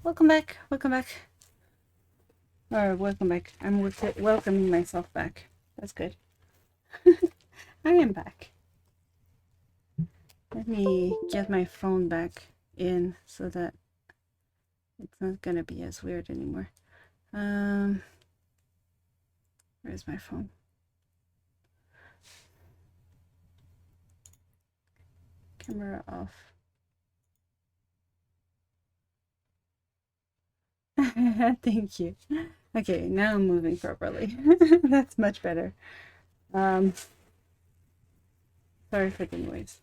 Welcome back. Welcome back. Or welcome back. I'm welcoming myself back. That's good. I am back. Let me get my phone back in so that it's not gonna be as weird anymore. Where's my phone? Camera off. Thank you. Okay, now I'm moving properly. That's much better. Um, Sorry for the noise.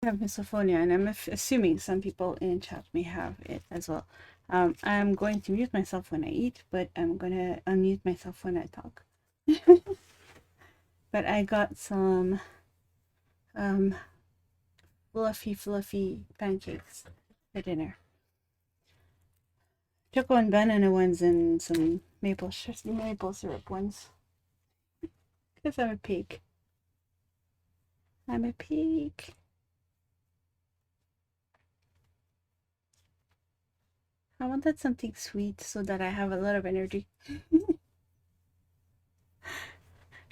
I have misophonia, and I'm assuming some people in chat may have it as well. I'm going to mute myself when I eat, but I'm gonna unmute myself when I talk. But I got some um, fluffy pancakes for dinner. Choco and banana ones and some maple syrup ones. Because I'm a pig. I'm a pig. I wanted something sweet so that I have a lot of energy.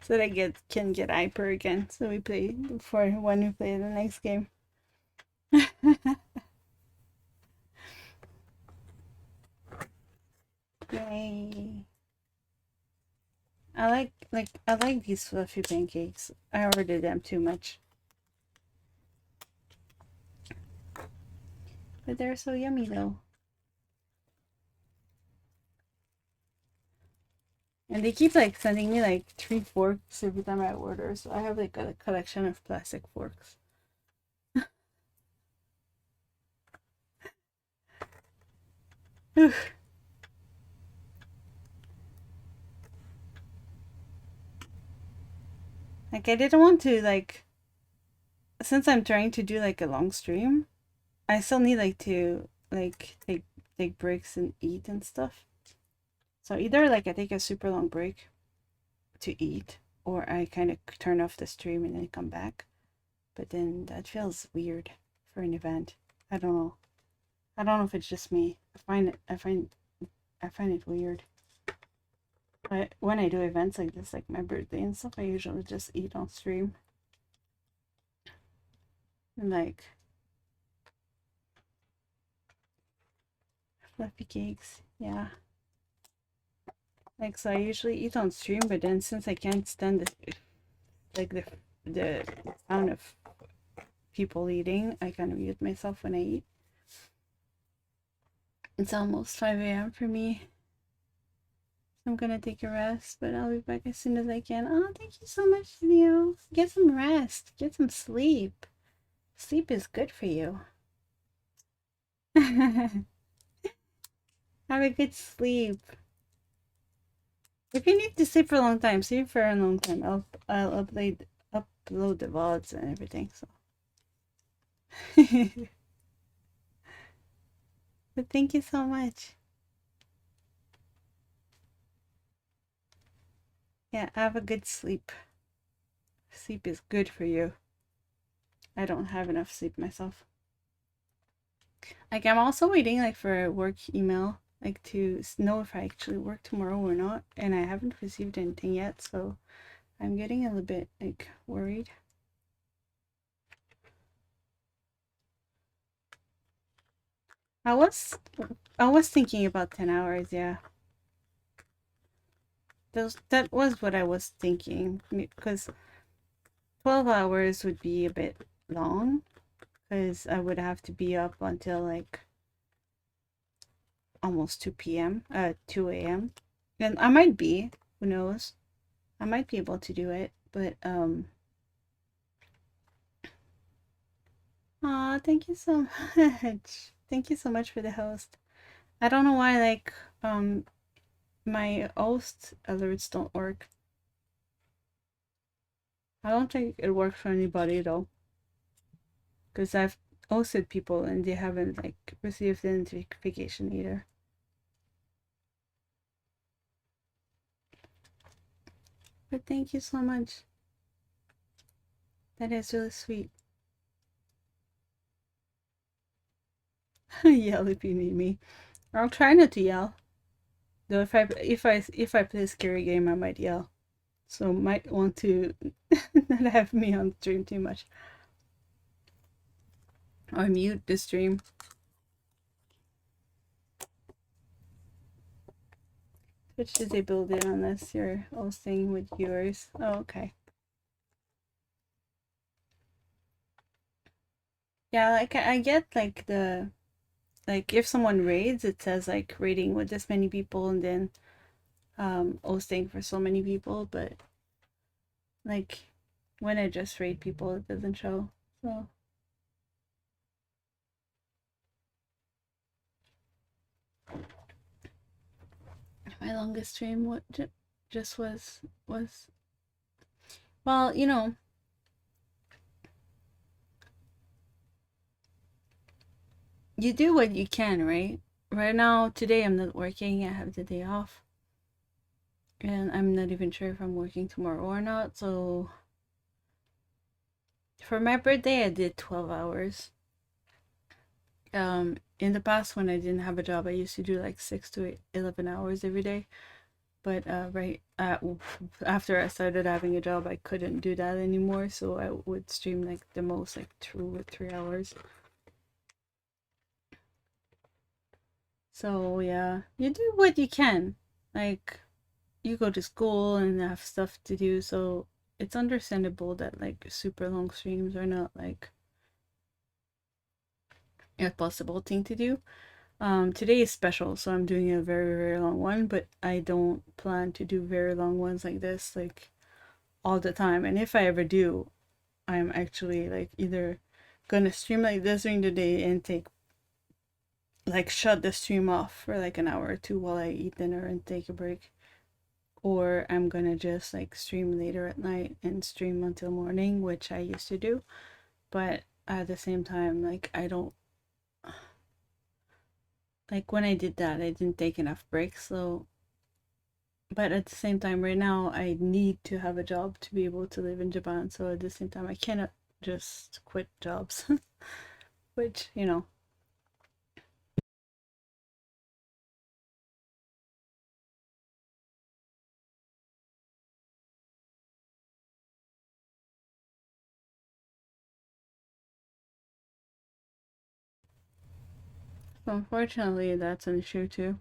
So that I can get hyper again. So we play for when we play the next game. Yay. I like these fluffy pancakes. I ordered them too much. But they're so yummy though. And they keep like sending me like 3 forks every time I order, so I have like a collection of plastic forks. Like I didn't want to like, since I'm trying to do like a long stream, I still need like to like take breaks and eat and stuff. So either like I take a super long break to eat, or I kind of turn off the stream and then come back. But then that feels weird for an event. I don't know. I don't know if it's just me. I find it weird. But when I do events like this, like my birthday and stuff, I usually just eat on stream. And like fluffy cakes, yeah. Like so, I usually eat on stream, but then since I can't stand like the sound of people eating, I kind of mute myself when I eat. It's almost 5 a.m. for me. So I'm gonna take a rest, but I'll be back as soon as I can. Oh, thank you so much, Leo. Get some rest. Get some sleep. Sleep is good for you. Have a good sleep. If you need to sleep for a long time, sleep for a long time. I'll upload the VODs and everything. So, but thank you so much. Yeah, have a good sleep. Sleep is good for you. I don't have enough sleep myself. Like I'm also waiting like for a work email, like to know if I actually work tomorrow or not, and I haven't received anything yet, so I'm getting a little bit like worried. I was I was thinking about 10 hours, yeah. That was what I was thinking because 12 hours would be a bit long because I would have to be up until like almost 2 p.m. 2 a.m. And I might be, who knows? I might be able to do it, but aw, thank you so much. Thank you so much for the host. I don't know why like my host alerts don't work. I don't think it works for anybody though, because I've hosted people and they haven't like received the notification either. But thank you so much. That is really sweet. Yell if you need me. I'll try not to yell. Though if I play a scary game, I might yell. So might want to not have me on stream too much. Or mute the stream. Which disabled it unless you're all staying with viewers. Oh, okay. Yeah, like I get like the like if someone raids, it says like raiding with this many people and then hosting for so many people, but like when I just raid people, it doesn't show. So my longest stream what just was well, you know, you do what you can, right? Right now, today I'm not working. I have the day off. And I'm not even sure if I'm working tomorrow or not. So for my birthday, I did 12 hours. In the past, when I didn't have a job, I used to do like 6 to 11 hours every day. But after I started having a job, I couldn't do that anymore. So I would stream like the most like 2 or 3 hours. So yeah, you do what you can. Like you go to school and have stuff to do, so it's understandable that like super long streams are not like a possible thing to do. Today is special, so I'm doing a very, very long one, but I don't plan to do very long ones like this, like all the time. And if I ever do, I'm actually like either gonna stream like this during the day and take like shut the stream off for like an hour or two while I eat dinner and take a break. Or I'm gonna just like stream later at night and stream until morning, which I used to do. But at the same time, like I don't like when I did that, I didn't take enough breaks. So, but at the same time, right now, I need to have a job to be able to live in Japan. So at the same time, I cannot just quit jobs, which, you know. So unfortunately, that's an issue too.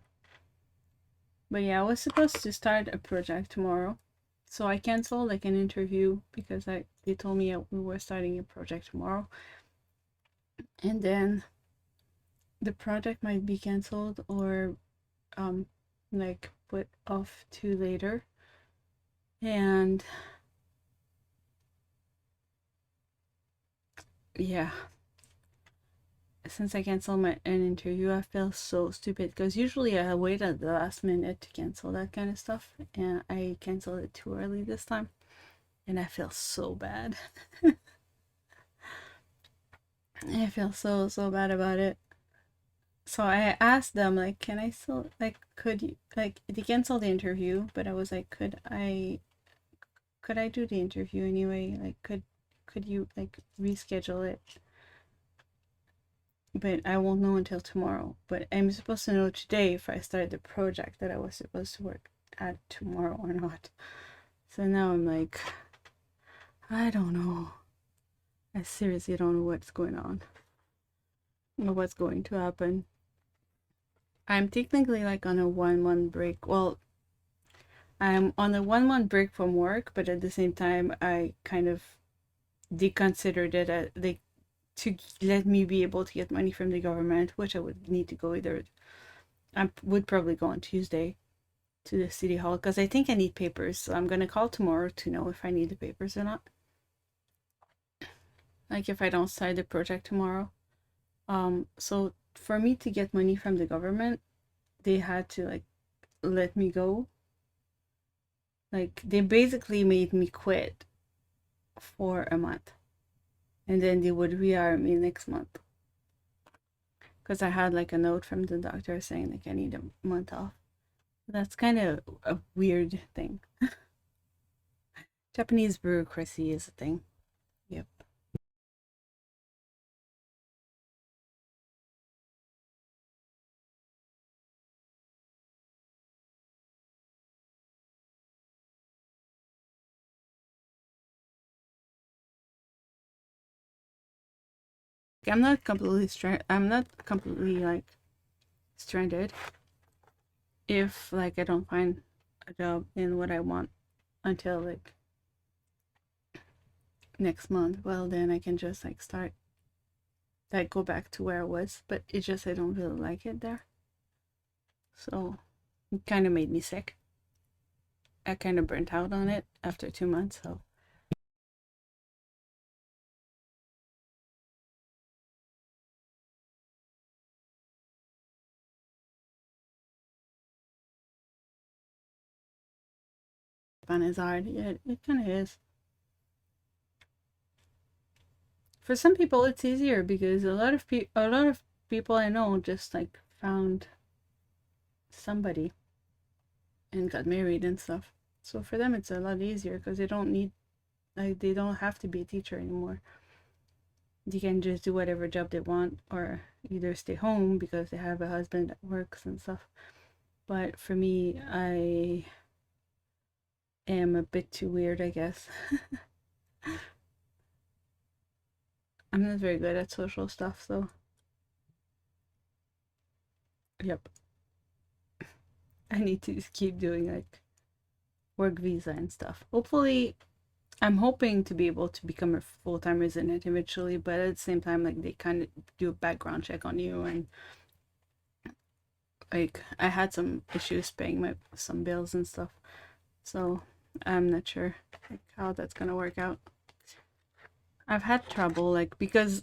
But yeah, I was supposed to start a project tomorrow. So I canceled like an interview because they told me we were starting a project tomorrow. And then the project might be canceled or like put off to later. And yeah, since I canceled an interview, I feel so stupid because usually I wait at the last minute to cancel that kind of stuff, and I canceled it too early this time, and I feel so bad. I feel so bad about it. So I asked them like, can I still like, could you like they canceled the interview, but I was like, could I do the interview anyway? Like, could you like reschedule it? But I won't know until tomorrow. But I'm supposed to know today if I start the project that I was supposed to work at tomorrow or not. So now I'm like, I don't know. I seriously don't know what's going on or what's going to happen. I'm technically like on a 1 month break. Well, I'm on a 1 month break from work, but at the same time, I kind of deconsidered it like to let me be able to get money from the government, which I would need to go either. I would probably go on Tuesday to the city hall because I think I need papers. So I'm gonna call tomorrow to know if I need the papers or not. Like if I don't start the project tomorrow. So for me to get money from the government, they had to like let me go. Like they basically made me quit for a month, and then they would rehire me next month because I had like a note from the doctor saying like I need a month off. That's kind of a weird thing. Japanese bureaucracy is a thing. Yep. I'm not completely I'm not completely like stranded if like I don't find a job in what I want until like next month. Well, then I can just like start like go back to where I was, but it's just I don't really like it there. So it kind of made me sick. I kind of burnt out on it after 2 months. So Japan is hard. Yeah, it kind of is. For some people, it's easier because a lot of people I know just like found somebody and got married and stuff. So for them, it's a lot easier because they don't need like they don't have to be a teacher anymore. They can just do whatever job they want or either stay home because they have a husband that works and stuff. But for me, I am a bit too weird, I guess. I'm not very good at social stuff, so yep. I need to keep doing like work visa and stuff. Hopefully, I'm hoping to be able to become a full-time resident eventually, but at the same time, like they kind of do a background check on you, and like I had some issues paying my some bills and stuff, so I'm not sure like how that's gonna work out. I've had trouble like because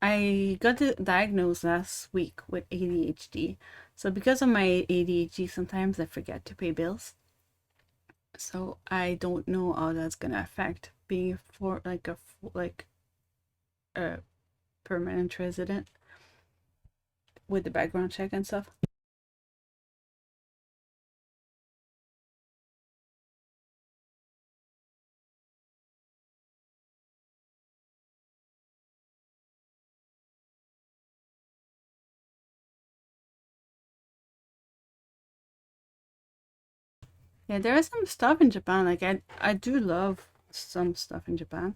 I got diagnosed last week with ADHD. So because of my ADHD, sometimes I forget to pay bills. So I don't know how that's gonna affect being for like a permanent resident with the background check and stuff. Yeah, there is some stuff in Japan. Like I do love some stuff in Japan,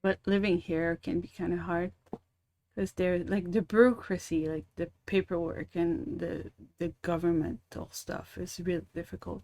but living here can be kind of hard because there like the bureaucracy, like the paperwork and the governmental stuff is really difficult.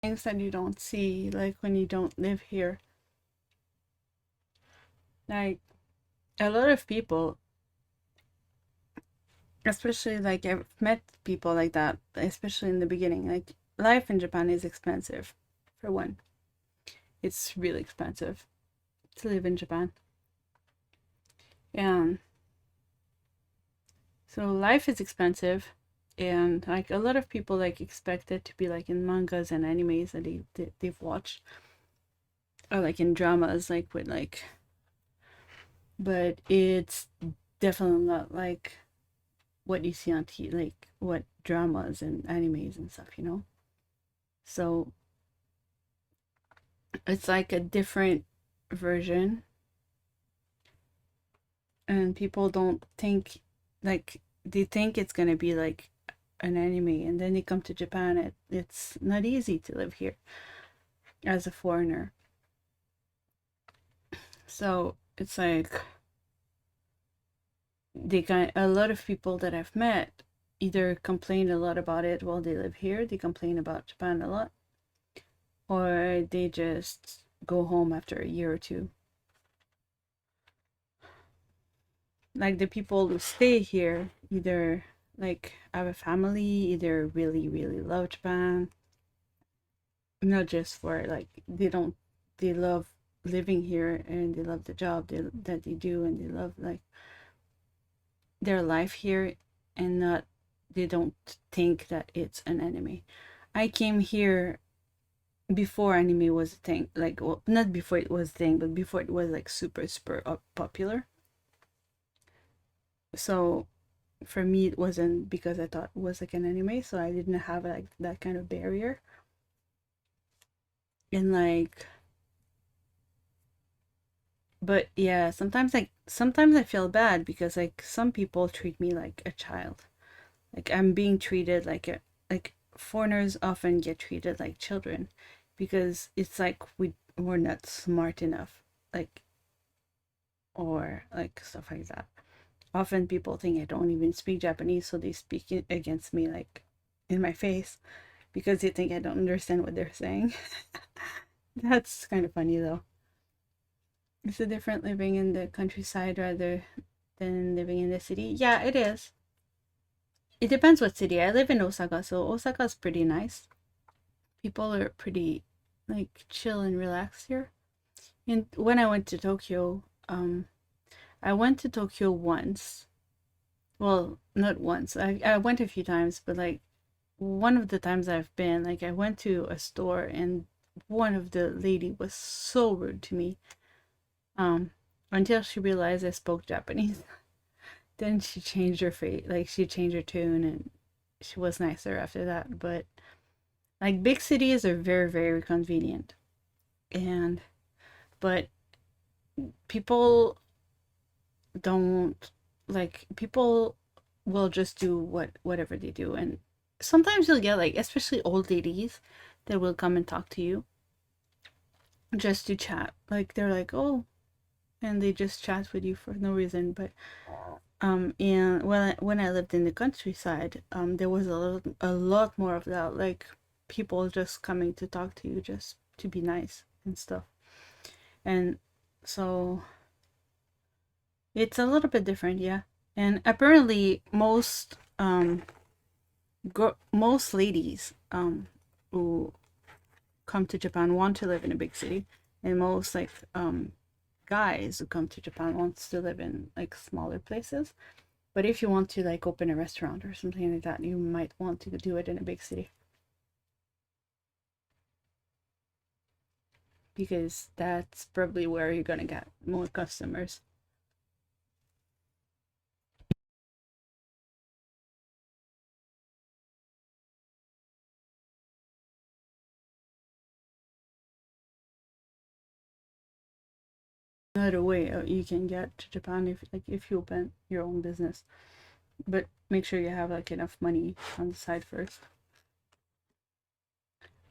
Things that you don't see like when you don't live here. Like a lot of people, especially like I've met people like that, especially in the beginning. Like life in Japan is expensive, for one. It's really expensive to live in Japan. And so life is expensive, and like a lot of people like expect it to be like in mangas and animes that they've watched, or like in dramas, like with like, but it's definitely not like what you see on TV, like what dramas and animes and stuff, you know? So it's like a different version, and people don't think like they think it's gonna be like an anime, and then they come to Japan. It's not easy to live here as a foreigner. So it's like a lot of people that I've met either complain a lot about it while they live here, they complain about Japan a lot, or they just go home after a year or two. Like the people who stay here either like have a family, either really really love Japan, not just for like they love living here and they love the job that they do and they love like their life here, and not they don't think that it's an enemy. I came here before anime was a thing, like, well, not before it was a thing, but before it was like super super popular. So for me it wasn't because I thought it was like an anime, so I didn't have like that kind of barrier. And like, but yeah, sometimes I feel bad because like some people treat me like a child. Like I'm being treated like a like foreigners often get treated like children because it's like we're not smart enough, like, or like stuff like that. Often people think I don't even speak Japanese, so they speak against me like in my face because they think I don't understand what they're saying. That's kind of funny though. Is it different living in the countryside rather than living in the city? Yeah, it is. It depends what city. I live in Osaka, so Osaka's pretty nice. People are pretty like chill and relaxed here. And when I went to Tokyo, I went to Tokyo once. Well, not once. I went a few times, but like one of the times I've been, like I went to a store and one of the lady was so rude to me. Um, until she realized I spoke Japanese. Then she changed her face, like she changed her tune, and she was nicer after that. But like big cities are very very convenient, and but people don't, like, people will just do whatever they do. And sometimes you'll get like especially old ladies that will come and talk to you just to chat, like they're like, oh, and they just chat with you for no reason. But and when I lived in the countryside, there was a lot more of that, like people just coming to talk to you just to be nice and stuff. And so it's a little bit different, yeah. And apparently most ladies who come to Japan want to live in a big city, and most like guys who come to Japan wants to live in like smaller places. But if you want to like open a restaurant or something like that, you might want to do it in a big city because that's probably where you're gonna get more customers. Another way you can get to Japan if you open your own business, but make sure you have like enough money on the side first.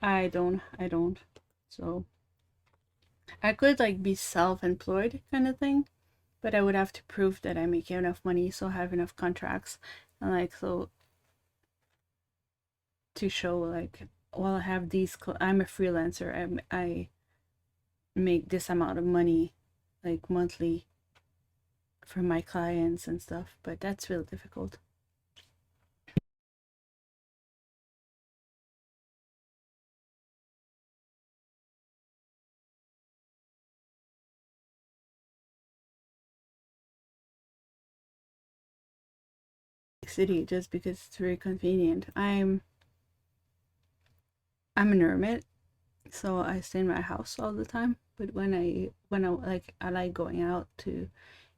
I don't. So I could like be self-employed kind of thing, but I would have to prove that I make enough money, so I have enough contracts, and like so to show like, well, I have I'm a freelancer. I make this amount of money like monthly for my clients and stuff, but that's real difficult. City just because it's very convenient. I'm an hermit, so I stay in my house all the time. But when I like I like going out to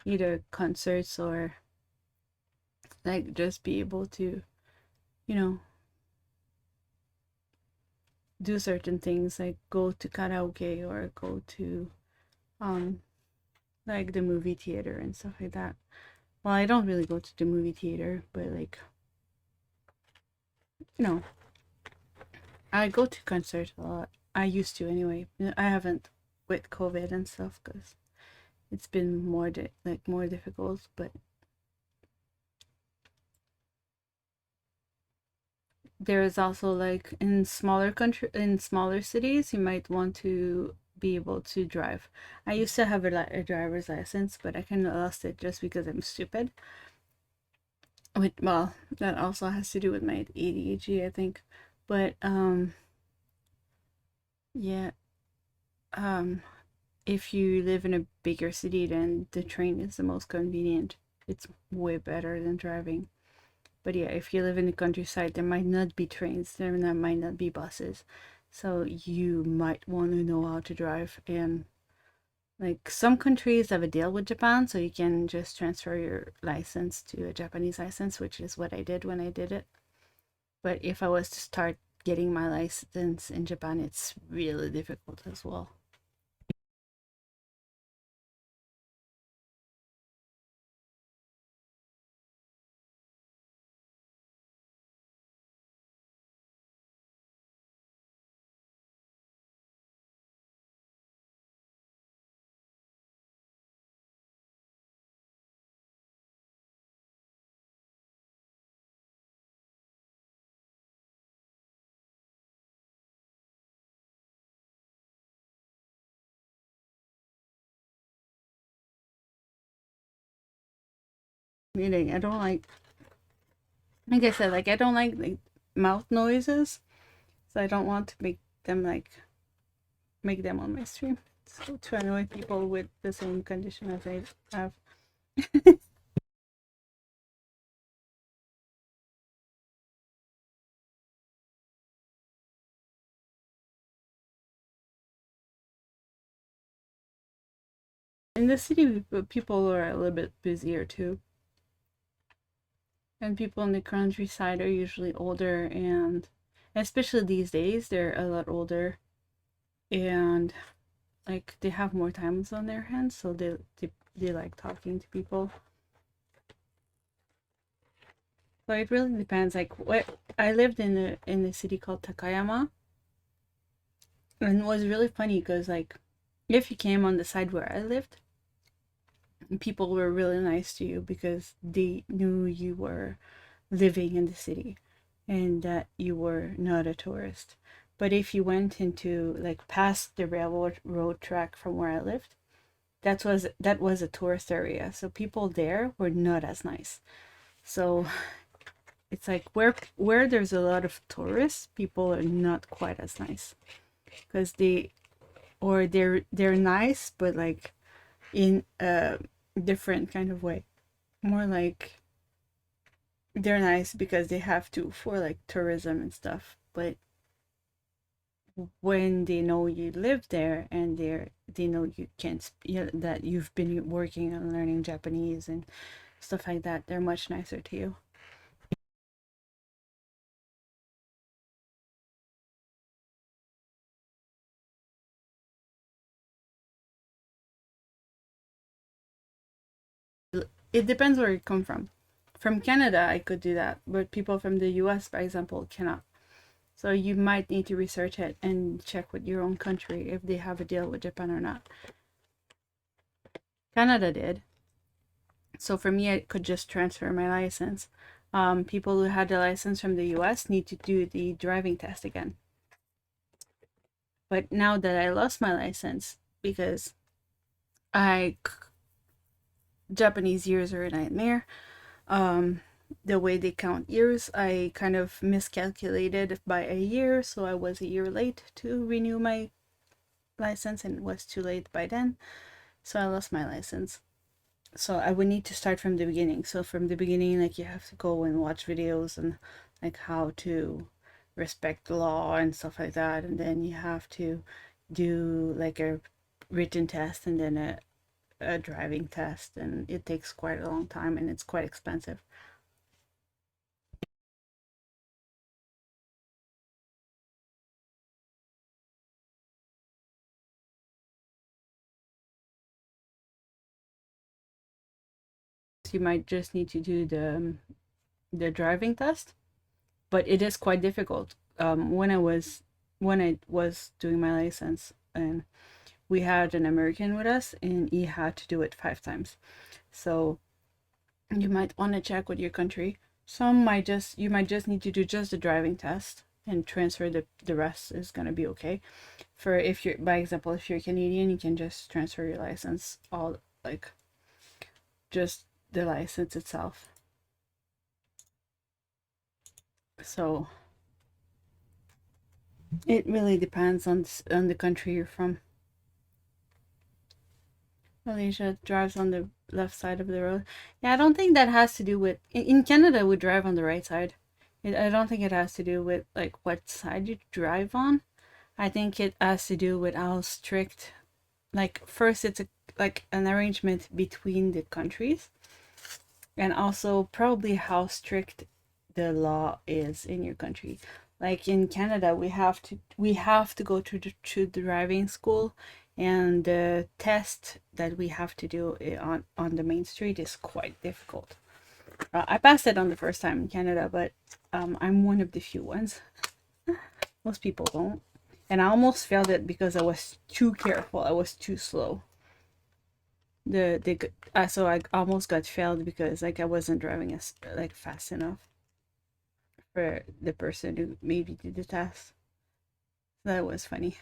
either concerts or like just be able to, you know, do certain things like go to karaoke or go to um like the movie theater and stuff like that. Well, I don't really go to the movie theater, but like, you know, I go to concerts a lot. I used to anyway. I haven't with COVID and stuff because it's been more difficult. But there is also like in smaller cities, you might want to be able to drive. I used to have a driver's license, but I kind of lost it just because I'm stupid. Well, that also has to do with my ADHD, I think. But yeah, um, if you live in a bigger city, then the train is the most convenient. It's way better than driving. But yeah, if you live in the countryside, there might not be trains, there might not be buses. So you might want to know how to drive. And like some countries have a deal with Japan, so you can just transfer your license to a Japanese license, which is what I did when I did it. But if I was to start getting my license in Japan, it's really difficult as well. Meaning, I don't like I said, like I don't like mouth noises, so I don't want to them like make them on my stream. So to annoy people with the same condition as I have. In the city, people are a little bit busier too. And people in the countryside are usually older, and especially these days, they're a lot older, and like they have more times on their hands, so they like talking to people. So it really depends. Like what I lived in a city called Takayama, and it was really funny because like if you came on the side where I lived, people were really nice to you because they knew you were living in the city and that you were not a tourist. But if you went into like past the railroad road track from where I lived, that was a tourist area. So people there were not as nice. So it's like where there's a lot of tourists, people are not quite as nice because they're nice, but like in a different kind of way. More like they're nice because they have to for like tourism and stuff. But when they know you live there and they know you can't that you've been working on learning Japanese and stuff like that, they're much nicer to you. It depends where you come from. From Canada, I could do that, but people from the US, for example, cannot. So you might need to research it and check with your own country if they have a deal with Japan or not. Canada did. So for me, I could just transfer my license. People who had the license from the US need to do the driving test again. But now that I lost my license because I Japanese years are a nightmare. Um, the way they count years, I kind of miscalculated by a year, so I was a year late to renew my license and it was too late by then. So I lost my license. So I would need to start from the beginning. So from the beginning, like you have to go and watch videos and like how to respect the law and stuff like that, and then you have to do like a written test and then a driving test, and it takes quite a long time and it's quite expensive. So you might just need to do the driving test, but it is quite difficult. When I was doing my license, and we had an American with us, and he had to do it 5 times. So you might want to check with your country. Some might just you might just need to do just the driving test and transfer the rest is gonna be okay. For if you're, by example, if you're Canadian, you can just transfer your license, all like just the license itself. So it really depends on the country you're from. Malaysia drives on the left side of the road. Yeah, I don't think that has to do with in Canada we drive on the right side. I don't think it has to do with like what side you drive on. I think it has to do with how strict, like first it's a like an arrangement between the countries, and also probably how strict the law is in your country. Like in Canada, we have to go to the driving school, and the test that we have to do on the main street is quite difficult. I passed it on the first time in Canada, but I'm one of the few ones. Most people don't, and I almost failed it because I was too careful. I was too slow. So I almost got failed because like I wasn't driving as like fast enough for the person who maybe did the test. That was funny.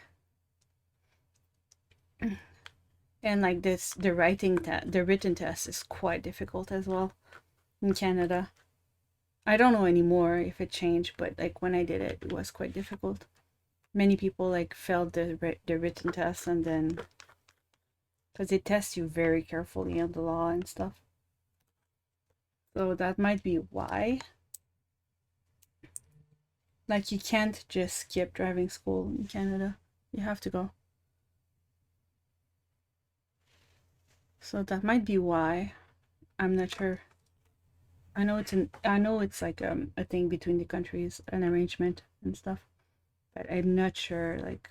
And like this, the written test is quite difficult as well in Canada. I don't know anymore if it changed, but like when I did it, it was quite difficult. Many people like failed the written test, and then because they test you very carefully on the law and stuff. So that might be why. Like you can't just skip driving school in Canada. You have to go. So that might be why. I'm not sure. I know it's like a thing between the countries, an arrangement and stuff, but I'm not sure like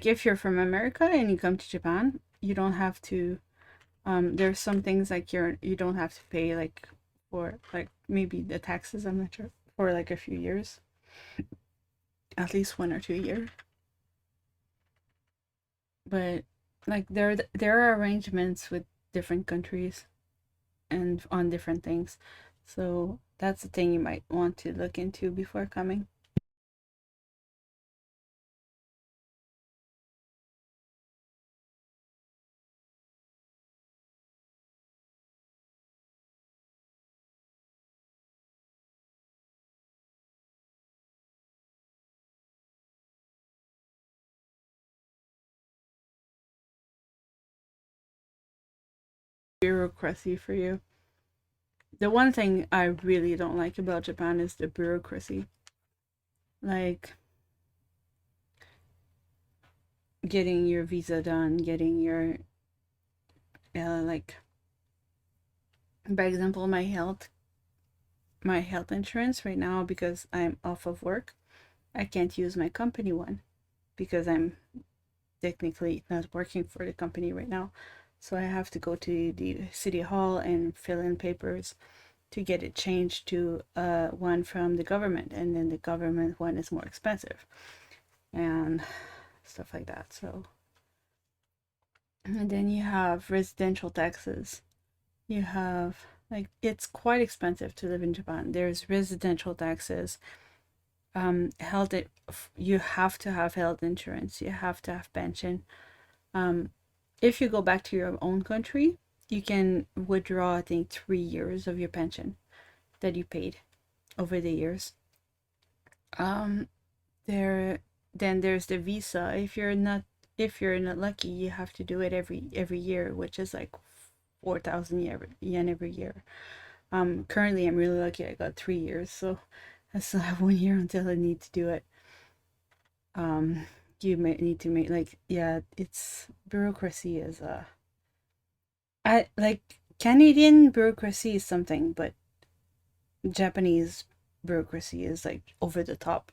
if you're from America and you come to Japan, you don't have to there's some things like you don't have to pay like for like maybe the taxes, I'm not sure, for like a few years, at least 1 or 2 years. But like there are arrangements with different countries and on different things. So that's the thing you might want to look into before coming. Bureaucracy for you. The one thing I really don't like about Japan is the bureaucracy. Like getting your visa done, getting your like by example my health insurance right now, because I'm off of work, I can't use my company one because I'm technically not working for the company right now. So I have to go to the city hall and fill in papers to get it changed to one from the government, and then the government one is more expensive and stuff like that. So, and then you have residential taxes. You have like it's quite expensive to live in Japan. There's residential taxes. Health. You have to have health insurance. You have to have pension. Um, if you go back to your own country, you can withdraw, I think, 3 years of your pension that you paid over the years. Um, there, then there's the visa. If you're not lucky, you have to do it every year, which is like 4,000 yen every year. Currently I'm really lucky. I got 3 years, so I still have 1 year until I need to do it. Um, you may need to make like yeah, it's bureaucracy is I like Canadian bureaucracy is something, but Japanese bureaucracy is like over the top.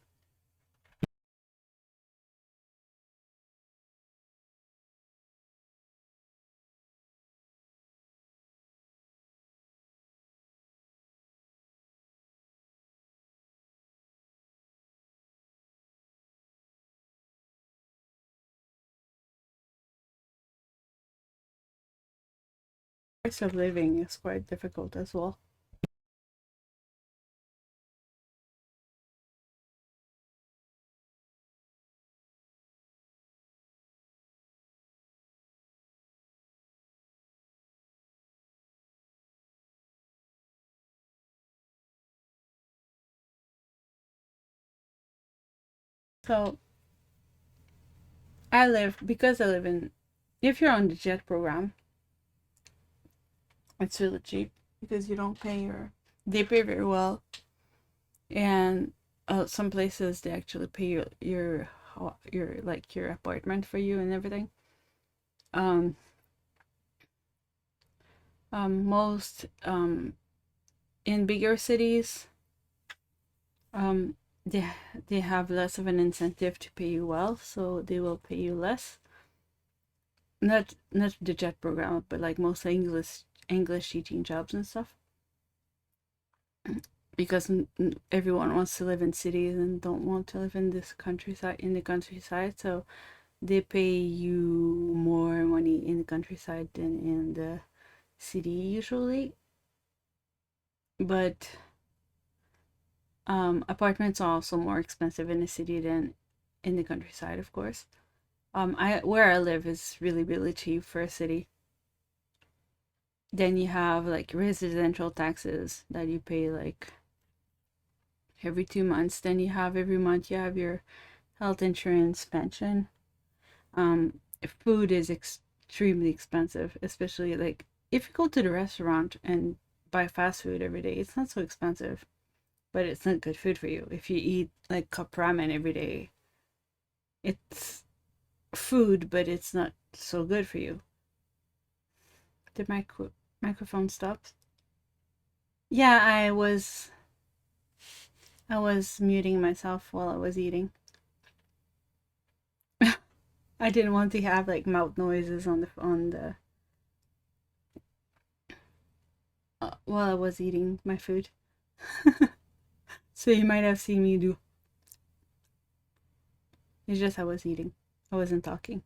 Cost of living is quite difficult as well. So I live because I live in. If you're on the jet program, it's really cheap because you don't pay your. They pay very well, and some places they actually pay your like your apartment for you and everything. Um, most in bigger cities, um, they they have less of an incentive to pay you well, so they will pay you less. Not the jet program, but like most English teaching jobs and stuff. Because everyone wants to live in cities and don't want to live in the countryside, so they pay you more money in the countryside than in the city usually. But apartments are also more expensive in the city than in the countryside, of course. I where I live is really cheap for a city. Then you have like residential taxes that you pay like every 2 months. Then you have every month you have your health insurance, pension. Food is extremely expensive, especially like if you go to the restaurant and buy fast food every day, it's not so expensive, but it's not good food for you. If you eat like cup ramen every day, it's food, but it's not so good for you. Did my microphone stop? Yeah, I was muting myself while I was eating. I didn't want to have like mouth noises on the while I was eating my food. So you might have seen me do. It's just I was eating. I wasn't talking.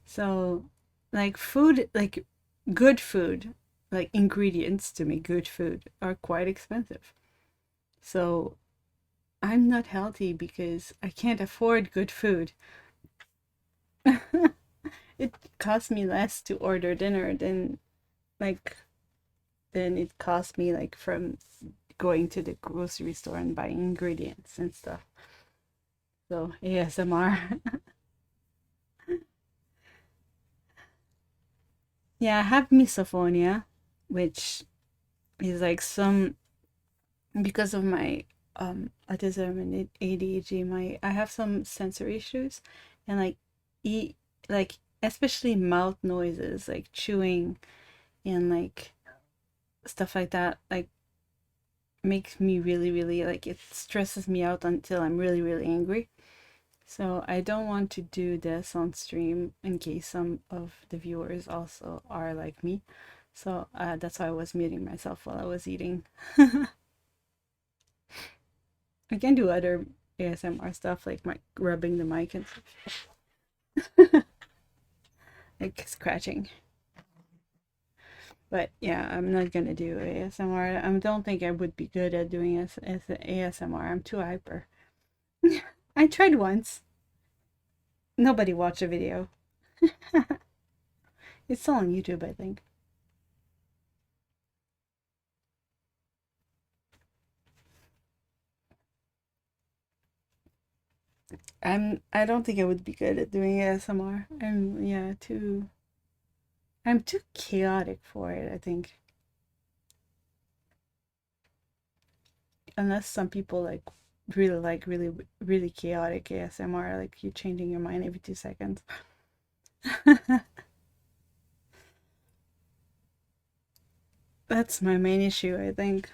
So, like food, like good food, like ingredients to make good food are quite expensive. So I'm not healthy because I can't afford good food. It costs me less to order dinner like than it cost me like from going to the grocery store and buying ingredients and stuff. So ASMR. Yeah, I have misophonia, which is like some because of my autism and ADHD, I have some sensory issues and like eat like especially mouth noises like chewing and like stuff like that like makes me really like it stresses me out until I'm really angry. So I don't want to do this on stream in case some of the viewers also are like me. So that's why I was muting myself while I was eating. I can do other ASMR stuff like rubbing the mic and like scratching. But yeah, I'm not gonna do ASMR. I don't think I would be good at doing as ASMR. I'm too hyper. I tried once. Nobody watched the video. It's still on YouTube, I think. I don't think I would be good at doing ASMR. I'm too chaotic for it, I think. Unless some people like really chaotic ASMR, like you changing your mind every 2 seconds. That's my main issue, I think.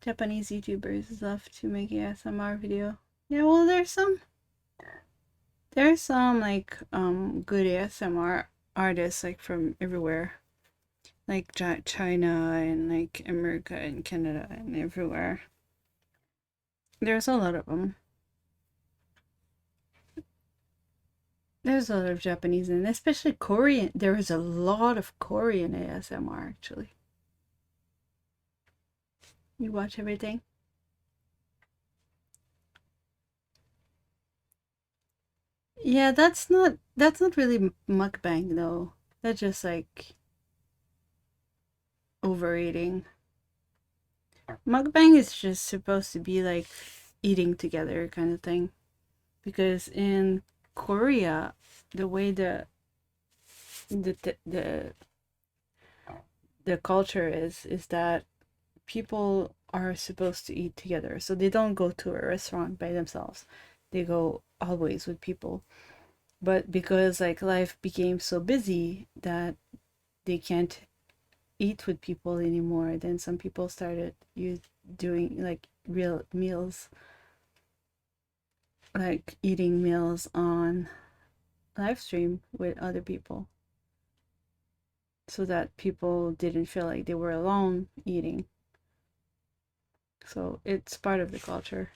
Japanese YouTubers love to make ASMR video. Yeah, well there's some like good ASMR artists like from everywhere. Like China and like America and Canada and everywhere. There's a lot of them. There's a lot of Japanese and especially Korean. There is a lot of Korean ASMR actually. You watch everything? Yeah, that's not really mukbang though. That's just like overeating. Mukbang is just supposed to be like eating together kind of thing. Because in Korea, the way the the the, the culture is that people are supposed to eat together. So they don't go to a restaurant by themselves. They go always with people. But because like life became so busy that they can't eat with people anymore, then some people started doing like real meals, like eating meals on live stream with other people so that people didn't feel like they were alone eating. So it's part of the culture.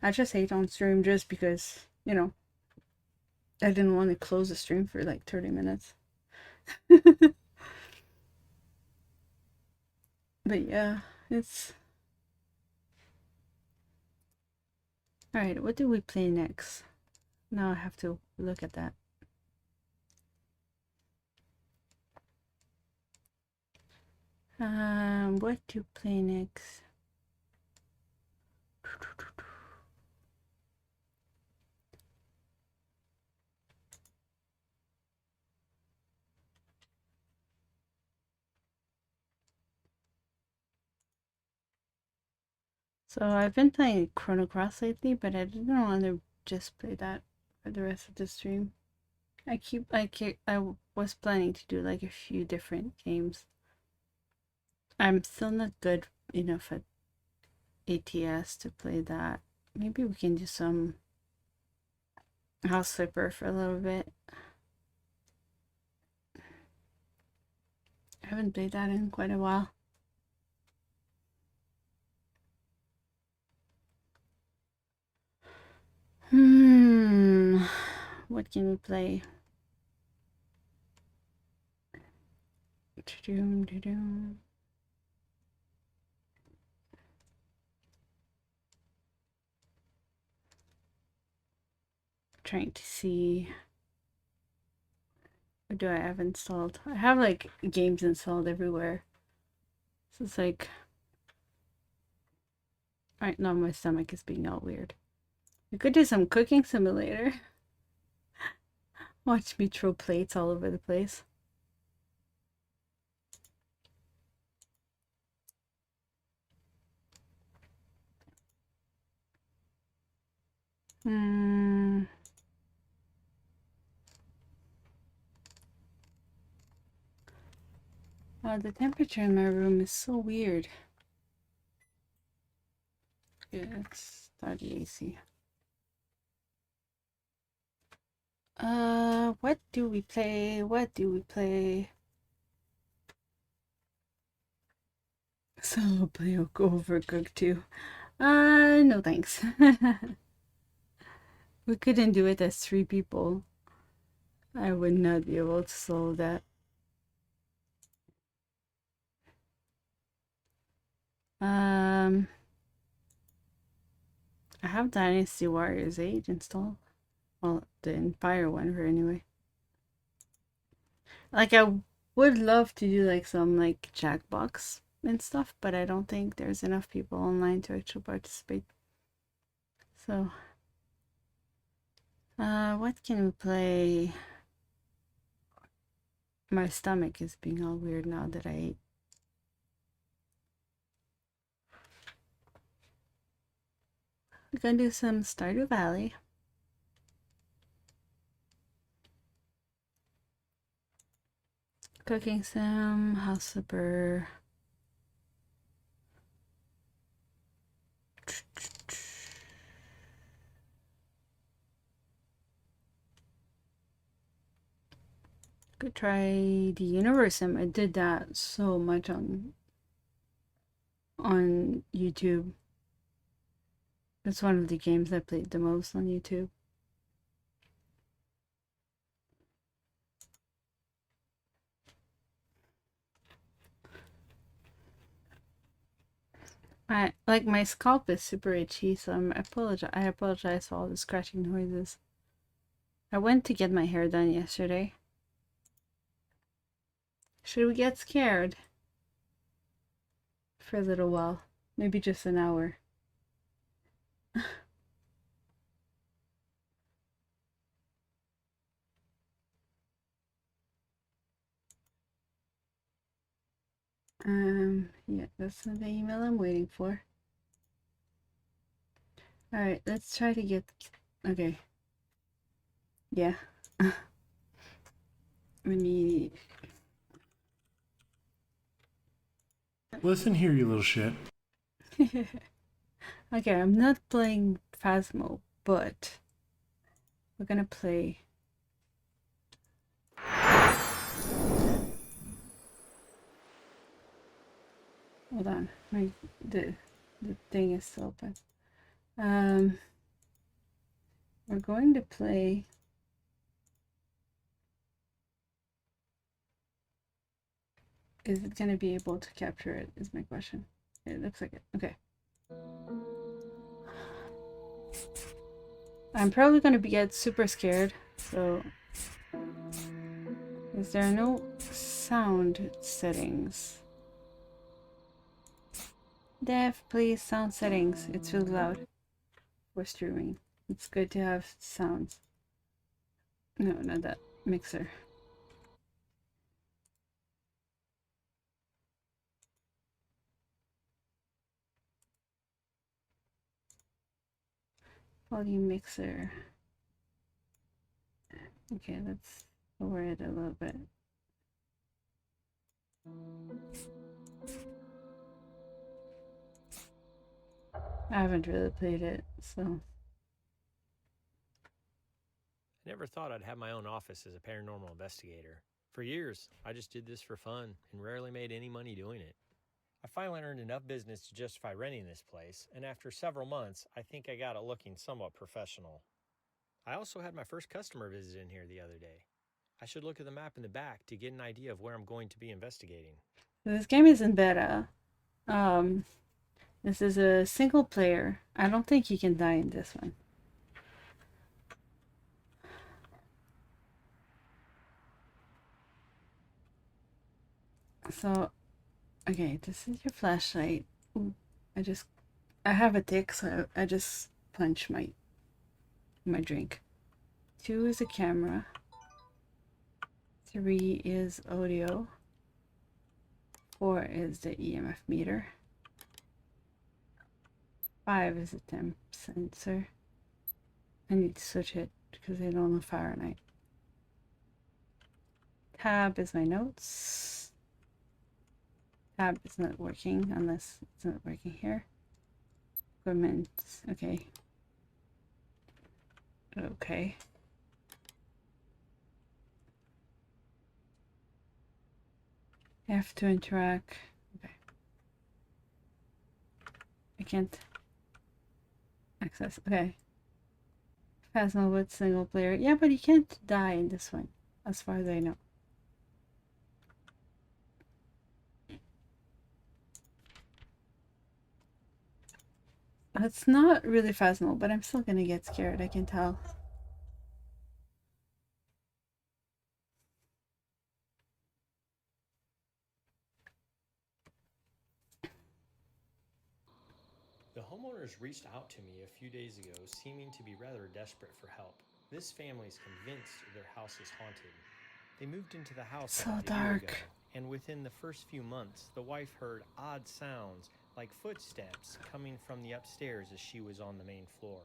I just ate on stream just because, I didn't want to close the stream for like 30 minutes. But yeah, it's all right. What do we play next? Now I have to look at that. What to play next? So I've been playing Chrono Cross lately, but I didn't want to just play that for the rest of the stream. I was planning to do like a few different games. I'm still not good enough at ATS to play that. Maybe we can do some House Flipper for a little bit. I haven't played that in quite a while. What can we play? Trying to see, what do I have installed? I have like games installed everywhere. So it's like, right now my stomach is being all weird. We could do some cooking simulator. Watch me throw plates all over the place. The temperature in my room is so weird. Yeah, let's start the AC. What do we play? What do we play? So I'll play Overcooked too. No thanks. We couldn't do it as 3 people. I would not be able to solve that. I have Dynasty Warriors 8 installed. Well, the Empire one for anyway. Like I would love to do like some like Jackbox and stuff, but I don't think there's enough people online to actually participate. So, what can we play? My stomach is being all weird now that I ate. We're gonna do some Stardew Valley. Cooking Sim, House Flipper. Could try the Universe Sim. I did that so much on YouTube. It's one of the games I played the most on YouTube. Like my scalp is super itchy, so I apologize for all the scratching noises. I went to get my hair done yesterday, Should we get scared for a little while? Maybe just an hour. Yeah, that's not the email I'm waiting for. Alright, let's try to get... Okay. Yeah. Let me... Listen here, you little shit. Okay, I'm not playing Phasmo, but we're gonna play... Hold on, the thing is still open. We're going to play... Is it gonna be able to capture it, is my question. It looks like it. Okay. I'm probably gonna get super scared, so... Is there no sound settings? Dev, please, sound settings. It's really loud for streaming. It's good to have sounds. No, not that. Mixer. Volume mixer. Okay, let's lower it a little bit. I haven't really played it, so... I never thought I'd have my own office as a paranormal investigator. For years, I just did this for fun and rarely made any money doing it. I finally earned enough business to justify renting this place, and after several months, I think I got it looking somewhat professional. I also had my first customer visit in here the other day. I should look at the map in the back to get an idea of where I'm going to be investigating. This game isn't beta. This is a single player. I don't think you can die in this one. So, okay, this is your flashlight. Ooh, I have a tick, so I just punched my drink. 2 is a camera. 3 is audio. 4 is the EMF meter. 5 is a temp sensor. I need to switch it because I don't know Fahrenheit. Tab is my notes. Tab is not working unless it's not working here. Equipment, okay. Okay. F to interact. Okay. I can't access. Okay. Phasmo with single player. Yeah, but you can't die in this one, as far as I know. It's not really Phasmo, but I'm still gonna get scared, I can tell. The homeowners reached out to me a few days ago, seeming to be rather desperate for help. This family is convinced their house is haunted. They moved into the house So about a year dark. ago, and within the first few months, the wife heard odd sounds like footsteps coming from the upstairs as she was on the main floor.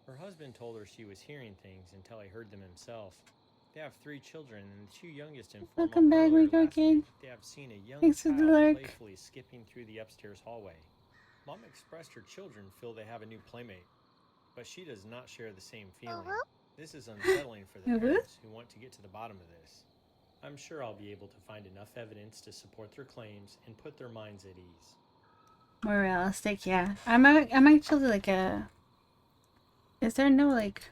Her husband told her she was hearing things until he heard them himself. They have 3 children, and the 2 youngest informed Welcome back, earlier Rico last King. week they have seen a young Thanks for the child lurk. playfully skipping through the upstairs hallway. Mom expressed her children feel they have a new playmate, but she does not share the same feeling. This is unsettling for the parents who want to get to the bottom of this. I'm sure I'll be able to find enough evidence to support their claims and put their minds at ease. More realistic, yeah. I'm actually like a... Is there no like...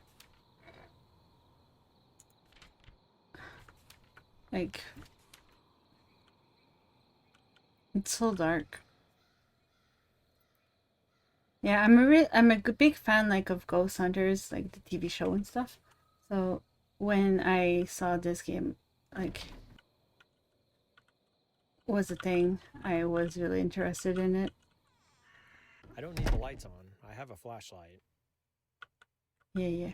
It's so dark. Yeah, I'm a big fan like of Ghost Hunters, like the TV show and stuff. So when I saw this game, like was a thing, I was really interested in it. I don't need the lights on. I have a flashlight. Yeah, yeah.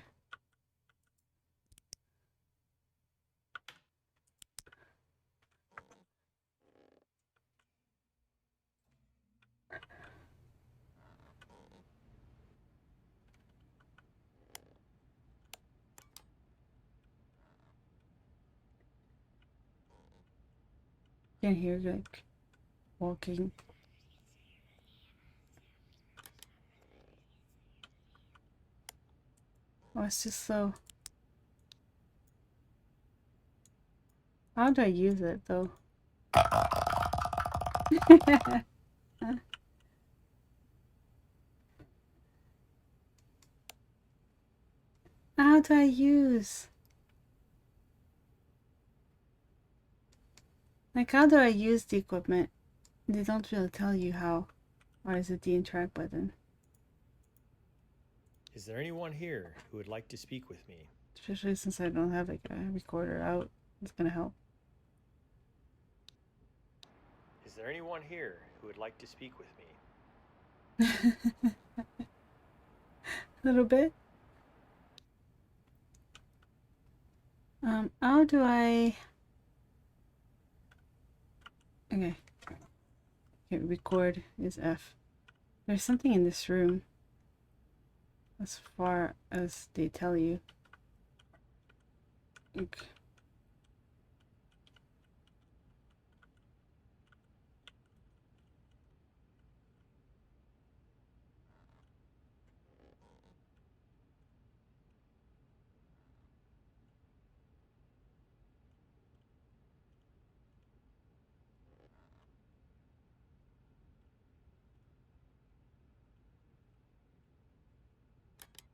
Can hear like walking. Oh, it's just so. How do I use it though? How do I use? Like, how do I use the equipment? They don't really tell you how. Or is it the interact button? Is there anyone here who would like to speak with me? Especially since I don't have like a recorder out. It's gonna help. Is there anyone here who would like to speak with me? A little bit. How do I... Okay. Okay, record is F. There's something in this room. As far as they tell you. Okay.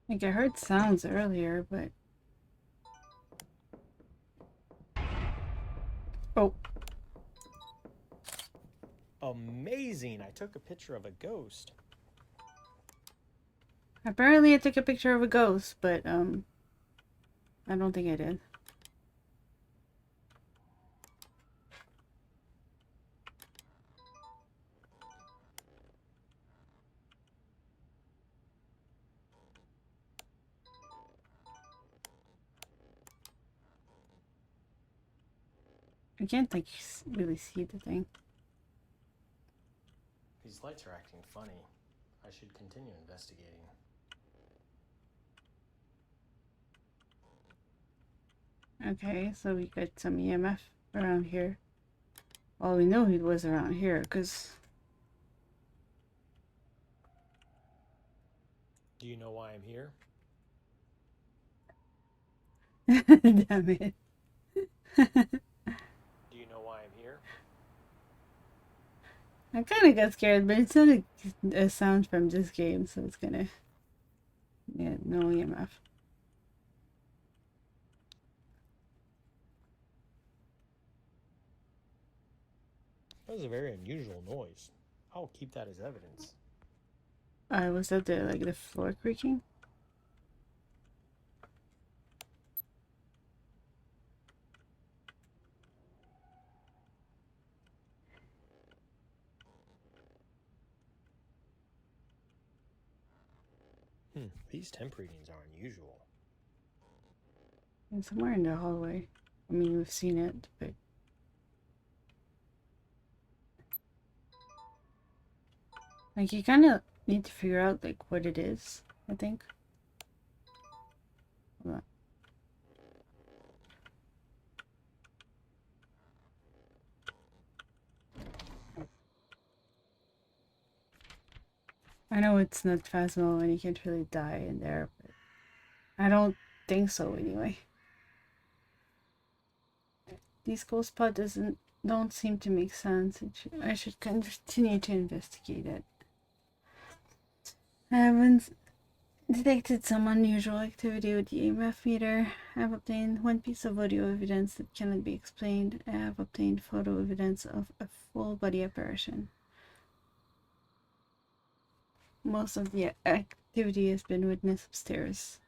Like, I heard sounds earlier, but... Oh. Amazing! I took a picture of a ghost. Apparently I took a picture of a ghost, but, I don't think I did. I can't, like, really see the thing. These lights are acting funny. I should continue investigating. Okay, so we got some EMF around here. Well, we know he was around here, because... Do you know why I'm here? Damn it. Do you know why I'm here? I kind of got scared, but it's not a sound from this game, so it's gonna... Yeah, no EMF. That was a very unusual noise. I'll keep that as evidence. Was that the floor creaking? These temp readings are unusual. And somewhere in the hallway. I mean, we've seen it, but... Like, you kind of need to figure out, like, what it is, I think. Hold on. I know it's not Phasmo and you can't really die in there, but I don't think so anyway. These ghost spot don't seem to make sense. I should continue to investigate it. I haven't detected some unusual activity with the EMF meter. I have obtained one piece of audio evidence that cannot be explained. I have obtained photo evidence of a full body apparition. Most of the activity has been witnessed upstairs.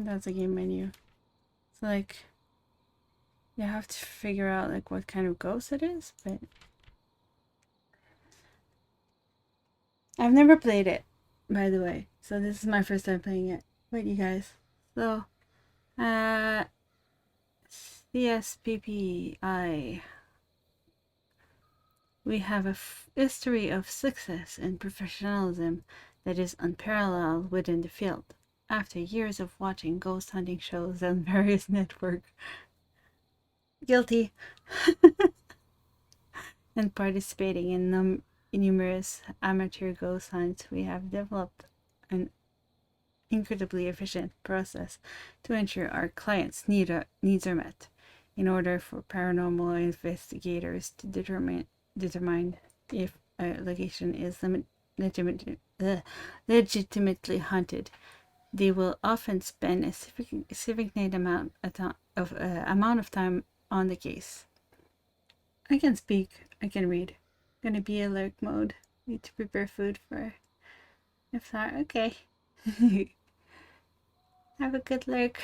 That's a game menu. So like, you have to figure out like what kind of ghost it is, but I've never played it, by the way. So this is my first time playing it with you guys. So, CSPPI. We have a history of success and professionalism that is unparalleled within the field. After years of watching ghost hunting shows on various networks, guilty, and participating in numerous amateur ghost hunts, we have developed an incredibly efficient process to ensure our clients' needs are met. In order for paranormal investigators to determine if a location is legitimately haunted, they will often spend a significant amount of time on the case. I can speak. I can read. Gonna be alert mode. Need to prepare food for iftar. Okay. Have a good lurk.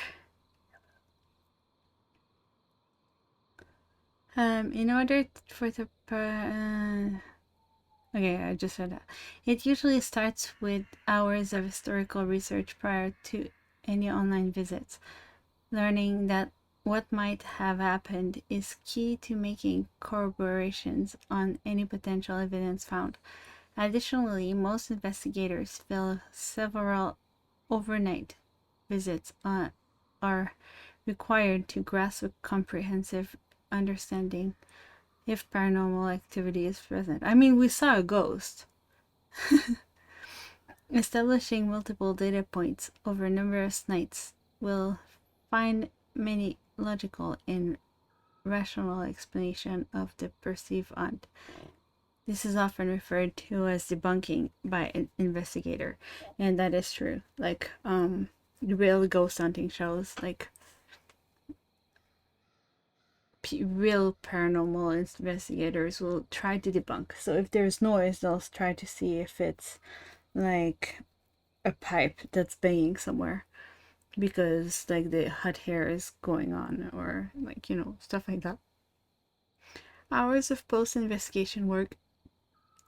In order for the okay, I just said that. It usually starts with hours of historical research prior to any online visits. Learning that what might have happened is key to making corroborations on any potential evidence found. Additionally, most investigators feel several overnight visits are required to grasp a comprehensive understanding if paranormal activity is present. I mean, we saw a ghost. Establishing multiple data points over numerous nights will find many logical and rational explanation of the perceived haunt. This is often referred to as debunking by an investigator, and that is true. Like, real ghost hunting shows, like real paranormal investigators will try to debunk. So if there's noise, they'll try to see if it's like a pipe that's banging somewhere because like the hot hair is going on, or like, you know, stuff like that. Hours of post-investigation work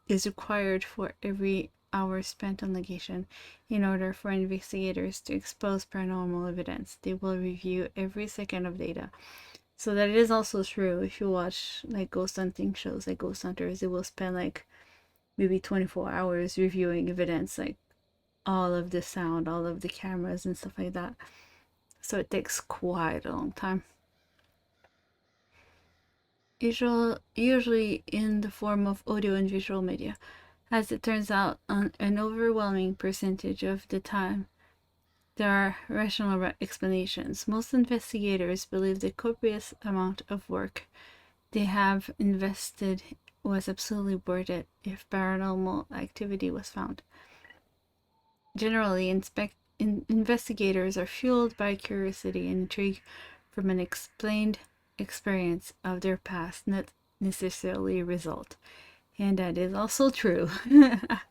is required for every hour spent on location. In order for investigators to expose paranormal evidence, they will review every second of data. So that is also true. If you watch like ghost hunting shows, like Ghost Hunters, they will spend like maybe 24 hours reviewing evidence, like all of the sound, all of the cameras and stuff like that. So it takes quite a long time. Usually in the form of audio and visual media. As it turns out, an overwhelming percentage of the time, there are rational explanations. Most investigators believe the copious amount of work they have invested was absolutely worth it if paranormal activity was found. Generally, investigators are fueled by curiosity and intrigue from an explained experience of their past, not necessarily result. And that is also true. A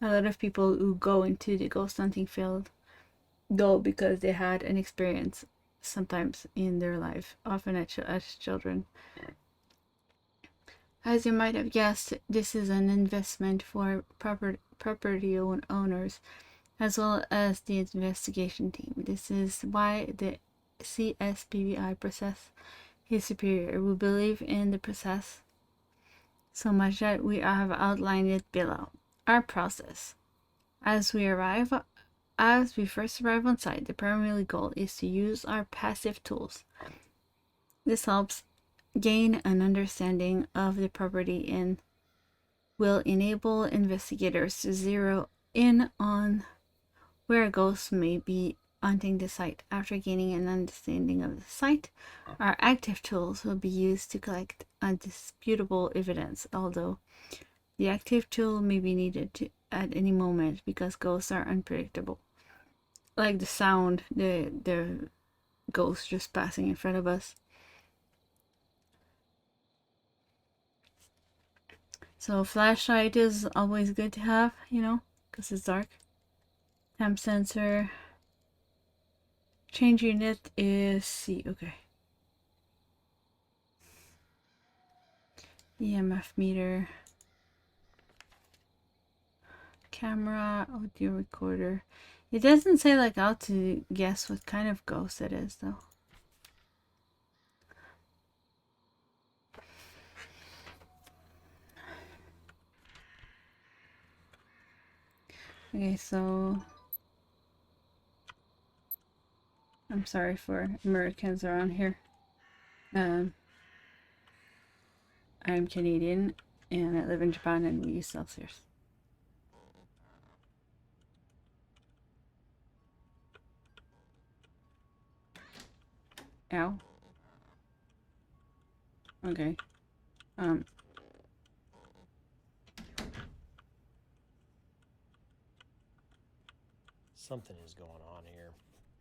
lot of people who go into the ghost hunting field go because they had an experience sometimes in their life, often as children. As you might have guessed, this is an investment for property owners as well as the investigation team. This is why the CSPBI process is superior. We believe in the process so much that we have outlined it below. Our process. As we first arrive on site, the primary goal is to use our passive tools. This helps gain an understanding of the property and will enable investigators to zero in on where ghosts may be haunting the site. After gaining an understanding of the site, our active tools will be used to collect undisputable evidence, although the active tool may be needed at any moment because ghosts are unpredictable. Like the sound, the ghost just passing in front of us. So flashlight is always good to have, you know, because it's dark. Temp sensor. Change unit is C. Okay. EMF meter. Camera, audio recorder. It doesn't say like how to guess what kind of ghost it is though. Okay, so I'm sorry for Americans around here. I'm Canadian and I live in Japan and we use Celsius. Ow. Okay. Something is going on here.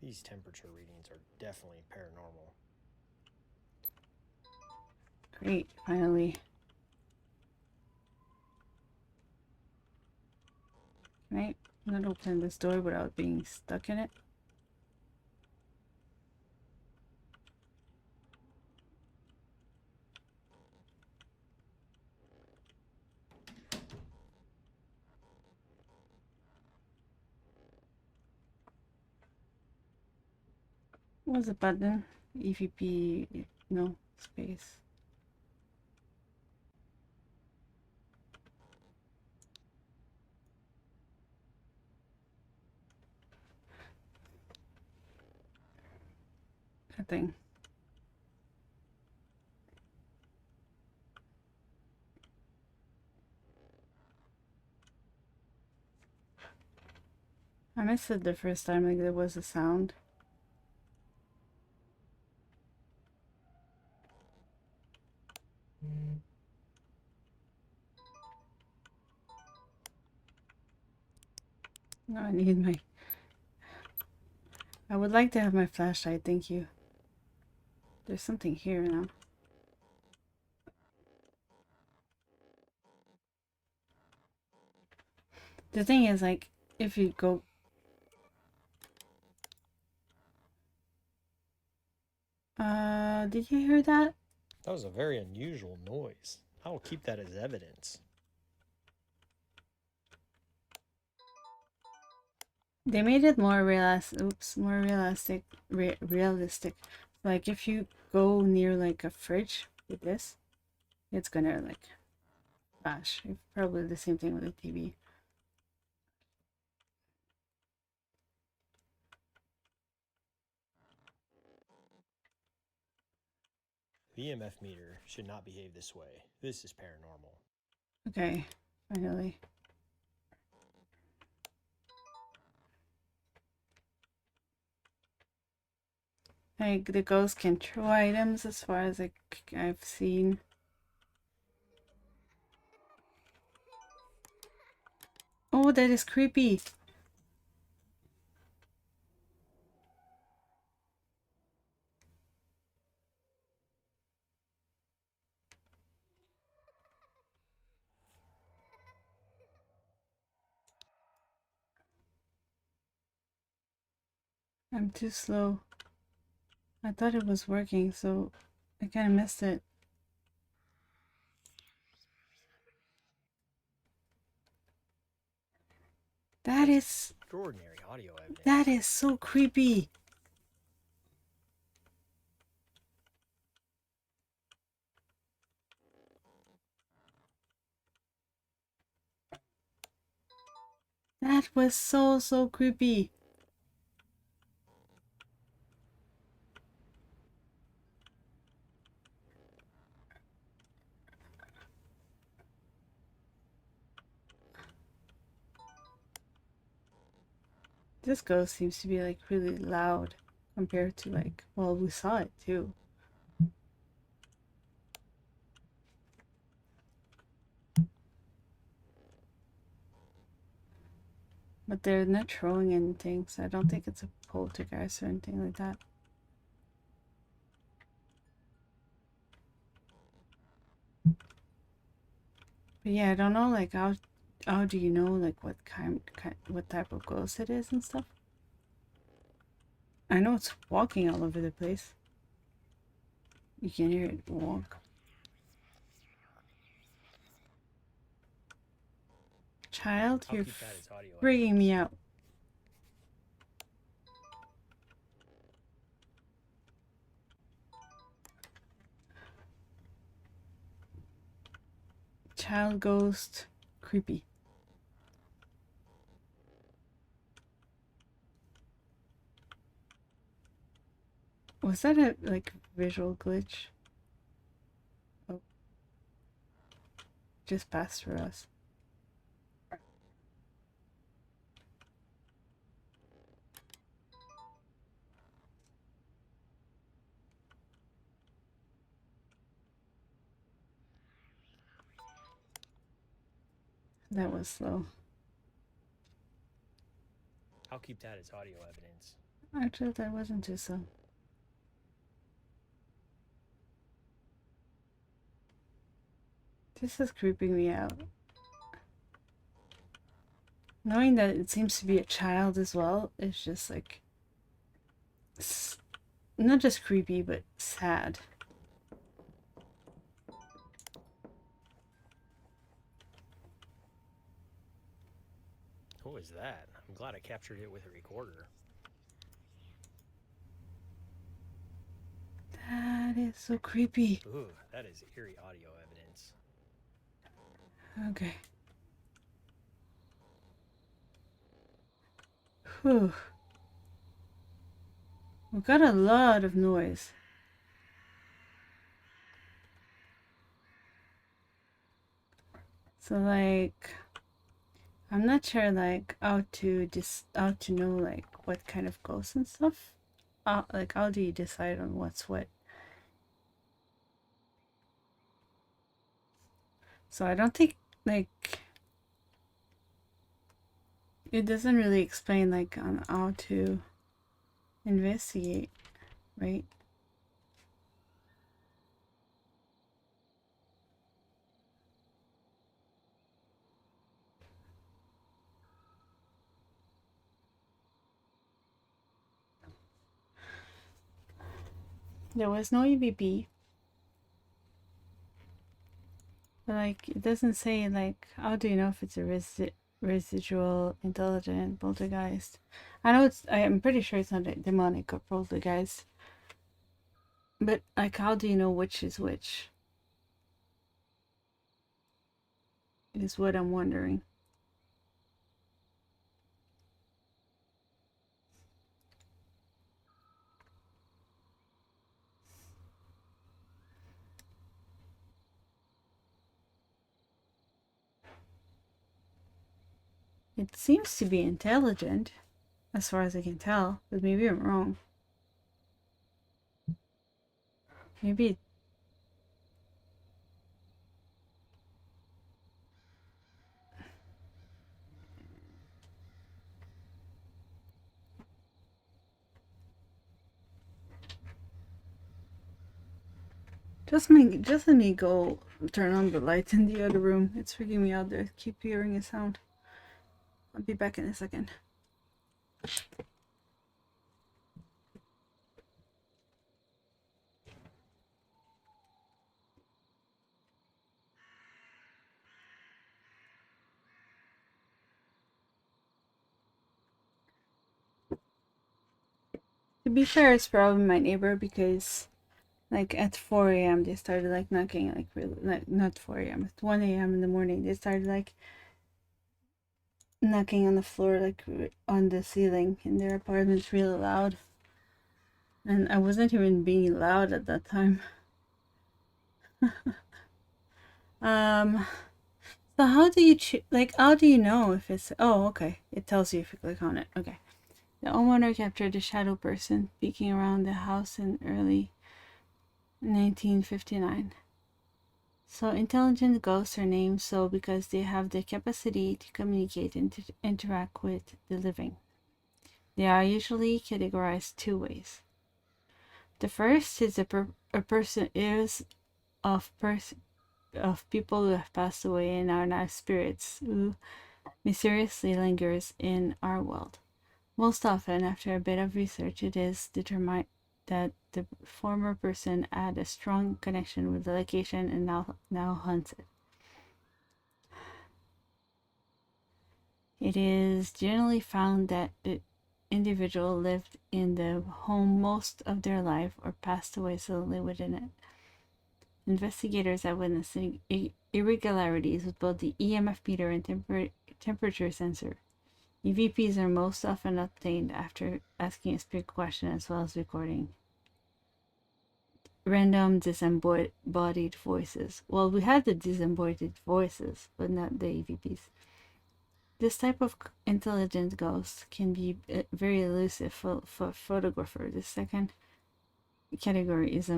These temperature readings are definitely paranormal. Great, finally. Can I not open this door without being stuck in it? What was the button? EVP, no, space. That thing. I missed it the first time, like there was a sound. No, I need my... I would like to have my flashlight, thank you. There's something here now. The thing is, like, if you go... did you hear that? That was a very unusual noise. I will keep that as evidence. They made it more realistic. Oops, more realistic. Realistic. Like if you go near like a fridge with this, it's gonna like bash. It's probably the same thing with the TV. The EMF meter should not behave this way. This is paranormal. Okay, finally. Like the ghost can throw items as far as like I've seen. Oh, that is creepy. I'm too slow. I thought it was working, so I kind of missed it. That is Extraordinary audio evidence. that is so creepy. That was so creepy. This ghost seems to be like really loud compared to like, well, we saw it too. But they're not throwing anything, so I don't think it's a poltergeist or anything like that. But yeah, I don't know like how do you know like what type of ghost it is and stuff? I know it's walking all over the place. You can hear it walk. Child, I'll you're keep that as audio freaking me out. Child ghost, creepy. Was that a like visual glitch? Oh, just passed for us. That was slow. I'll keep that as audio evidence. Actually, that wasn't too slow. This is creeping me out. Knowing that it seems to be a child as well is just like not just creepy but sad. What was that? I'm glad I captured it with a recorder. That is so creepy. Ooh, that is eerie audio evidence. Okay. Whew. We got a lot of noise. So like, I'm not sure like how to know like what kind of ghosts and stuff. Like how do you decide on what's what? So I don't think like it doesn't really explain like on how to investigate, right? There was no EVP. But like it doesn't say like how do you know if it's a residual intelligent poltergeist? I know I'm pretty sure it's not a demonic or poltergeist. But like how do you know which is which? Is what I'm wondering. It seems to be intelligent, as far as I can tell, but maybe I'm wrong. Maybe it just let me go turn on the lights in the other room. It's freaking me out there. I keep hearing a sound. I'll be back in a second. To be fair, it's probably my neighbor because like at 4 a.m. they started like knocking like really like not 4 a.m. At 1 a.m. in the morning they started like knocking on the floor like on the ceiling in their apartment really loud. And I wasn't even being loud at that time. So how do you like how do you know if it's okay. It tells you if you click on it. Okay. The homeowner captured a shadow person peeking around the house in early 1959. So intelligent ghosts are named so because they have the capacity to communicate and to interact with the living. They are usually categorized two ways. The first is of people who have passed away and are now spirits who mysteriously lingers in our world. Most often, after a bit of research, it is determined that the former person had a strong connection with the location and now hunts it. It is generally found that the individual lived in the home most of their life or passed away suddenly within it. Investigators have witnessed irregularities with both the EMF meter and temperature sensor. EVPs are most often obtained after asking a spirit question as well as recording random disembodied voices. Well, we had the disembodied voices, but not the EVPs. This type of intelligent ghost can be very elusive for photographer. The second category is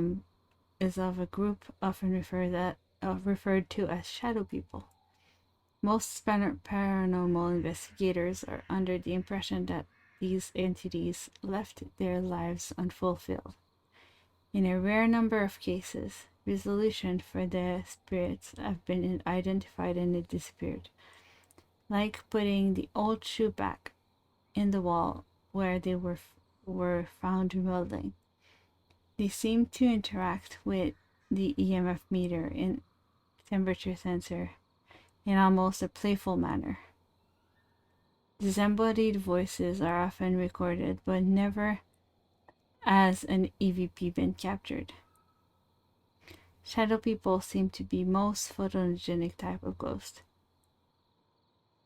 of a group often referred to as shadow people. Most paranormal investigators are under the impression that these entities left their lives unfulfilled. In a rare number of cases, resolution for the spirits have been identified and it disappeared, like putting the old shoe back in the wall where they were found remodeling. They seem to interact with the EMF meter and temperature sensor in almost a playful manner. Disembodied voices are often recorded, but never has an EVP been captured. Shadow people seem to be most photogenic type of ghost.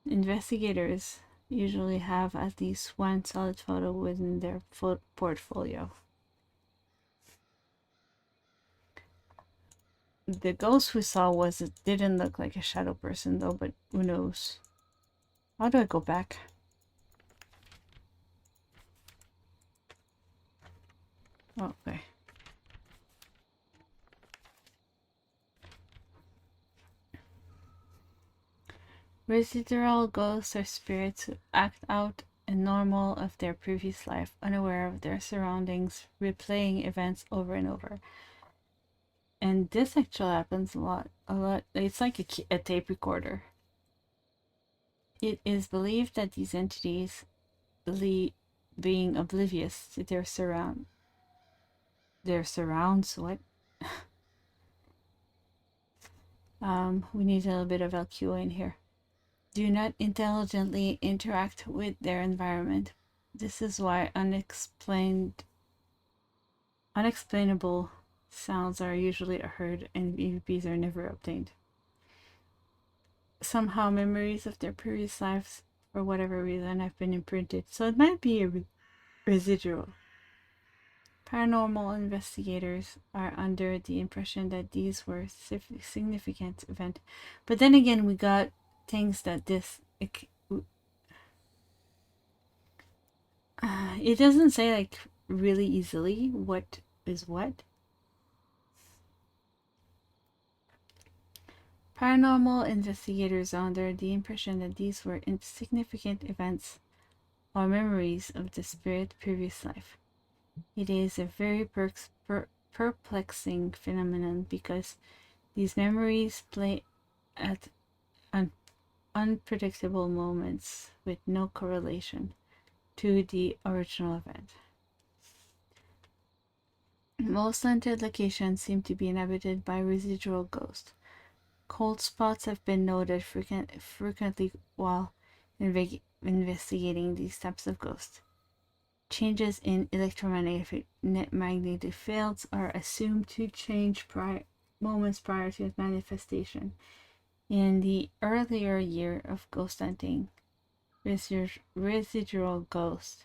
Investigators usually have at least one solid photo within their portfolio. The ghost we saw didn't look like a shadow person though, but who knows? How do I go back? Oh, okay. Residual ghosts are spirits who act out a normal of their previous life, unaware of their surroundings, replaying events over and over. And this actually happens a lot. It's like a tape recorder. It is believed that these entities, being oblivious to their surrounds, what? We need a little bit of LQ in here. Do not intelligently interact with their environment. This is why unexplainable sounds are usually heard and EVPs are never obtained. Somehow memories of their previous lives, for whatever reason, have been imprinted. So it might be a residual. Paranormal investigators are under the impression that these were significant events. But then again, we got things that it doesn't say like really easily what is what. Paranormal investigators are under the impression that these were insignificant events or memories of the spirit's previous life. It is a very perplexing phenomenon because these memories play at unpredictable moments with no correlation to the original event. Most haunted locations seem to be inhabited by residual ghosts. Cold spots have been noted frequently while investigating these types of ghosts. Changes in electromagnetic fields are assumed to change moments prior to its manifestation. In the earlier year of ghost hunting, residual ghost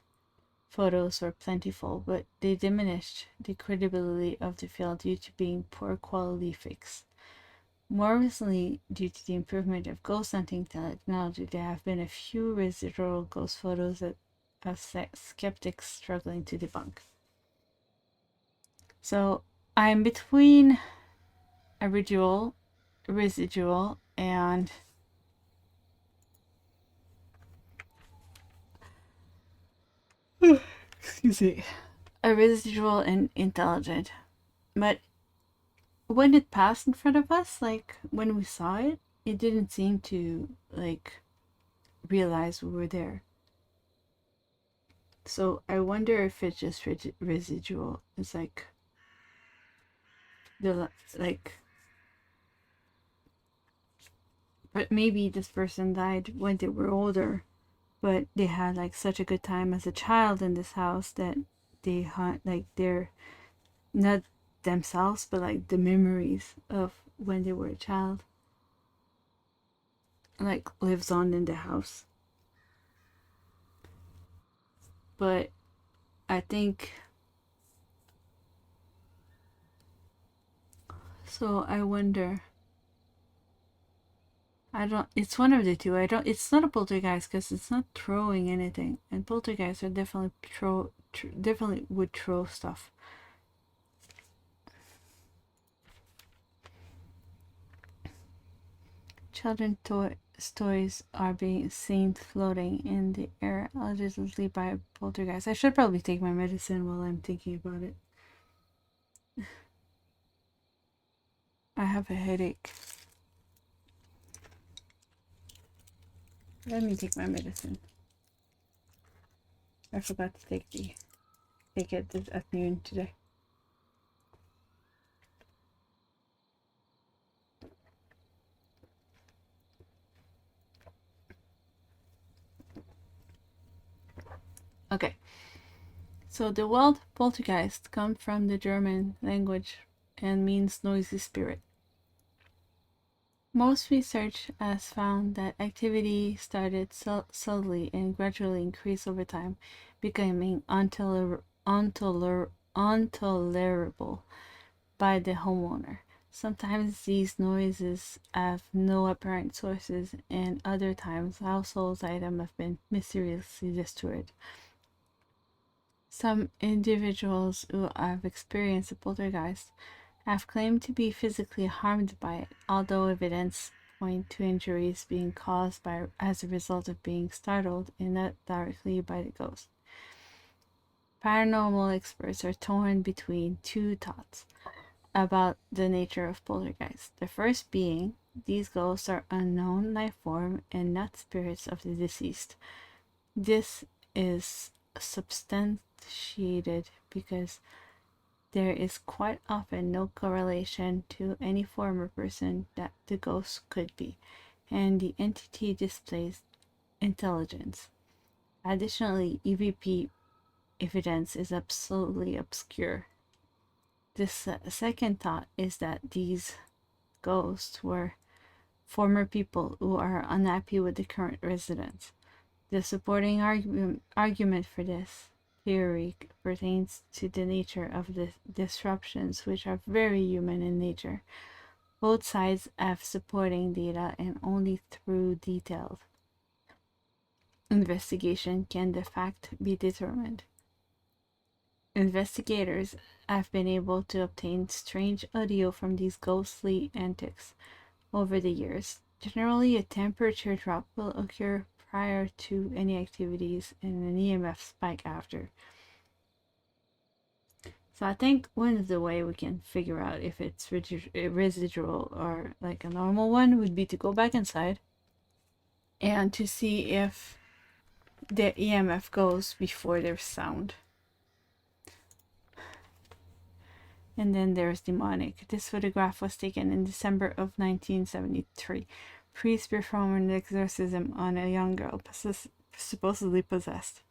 photos were plentiful, but they diminished the credibility of the field due to being poor quality fix. More recently, due to the improvement of ghost hunting technology, there have been a few residual ghost photos that have skeptics struggling to debunk. So I'm between a residual, and excuse me, a residual and intelligent. But when it passed in front of us, like when we saw it, it didn't seem to like realize we were there. So I wonder if it's just residual. It's like the like, but maybe this person died when they were older, but they had like such a good time as a child in this house that they hunt like they're not themselves, but like the memories of when they were a child like lives on in the house. But I think so. I wonder. I don't. It's one of the two. I don't. It's not a poltergeist because it's not throwing anything. And poltergeists are definitely definitely would throw stuff. Children toys are being seen floating in the air allegedly by poltergeists. I should probably take my medicine while I'm thinking about it. I have a headache. Let me take my medicine. I forgot to take it this afternoon today. Okay. So the word poltergeist comes from the German language and means noisy spirit. Most research has found that activity started subtly and gradually increased over time, becoming intolerable by the homeowner. Sometimes these noises have no apparent sources, and other times household items have been mysteriously destroyed. Some individuals who have experienced a poltergeist have claimed to be physically harmed by it, although evidence point to injuries being caused as a result of being startled and not directly by the ghost. Paranormal experts are torn between two thoughts about the nature of poltergeists. The first being, these ghosts are unknown life form and not spirits of the deceased. This is substantiated because there is quite often no correlation to any former person that the ghost could be, and the entity displays intelligence. Additionally, EVP evidence is absolutely obscure. This second thought is that these ghosts were former people who are unhappy with the current residents. The supporting argument for this theory pertains to the nature of the disruptions, which are very human in nature. Both sides have supporting data, and only through detailed investigation can the fact be determined. Investigators have been able to obtain strange audio from these ghostly antics over the years. Generally, a temperature drop will occur prior to any activities and an EMF spike after. So I think one of the way we can figure out if it's residual or like a normal one would be to go back inside and to see if the EMF goes before there's sound. And then there's demonic. This photograph was taken in December of 1973. Priest performed an exorcism on a young girl supposedly possessed.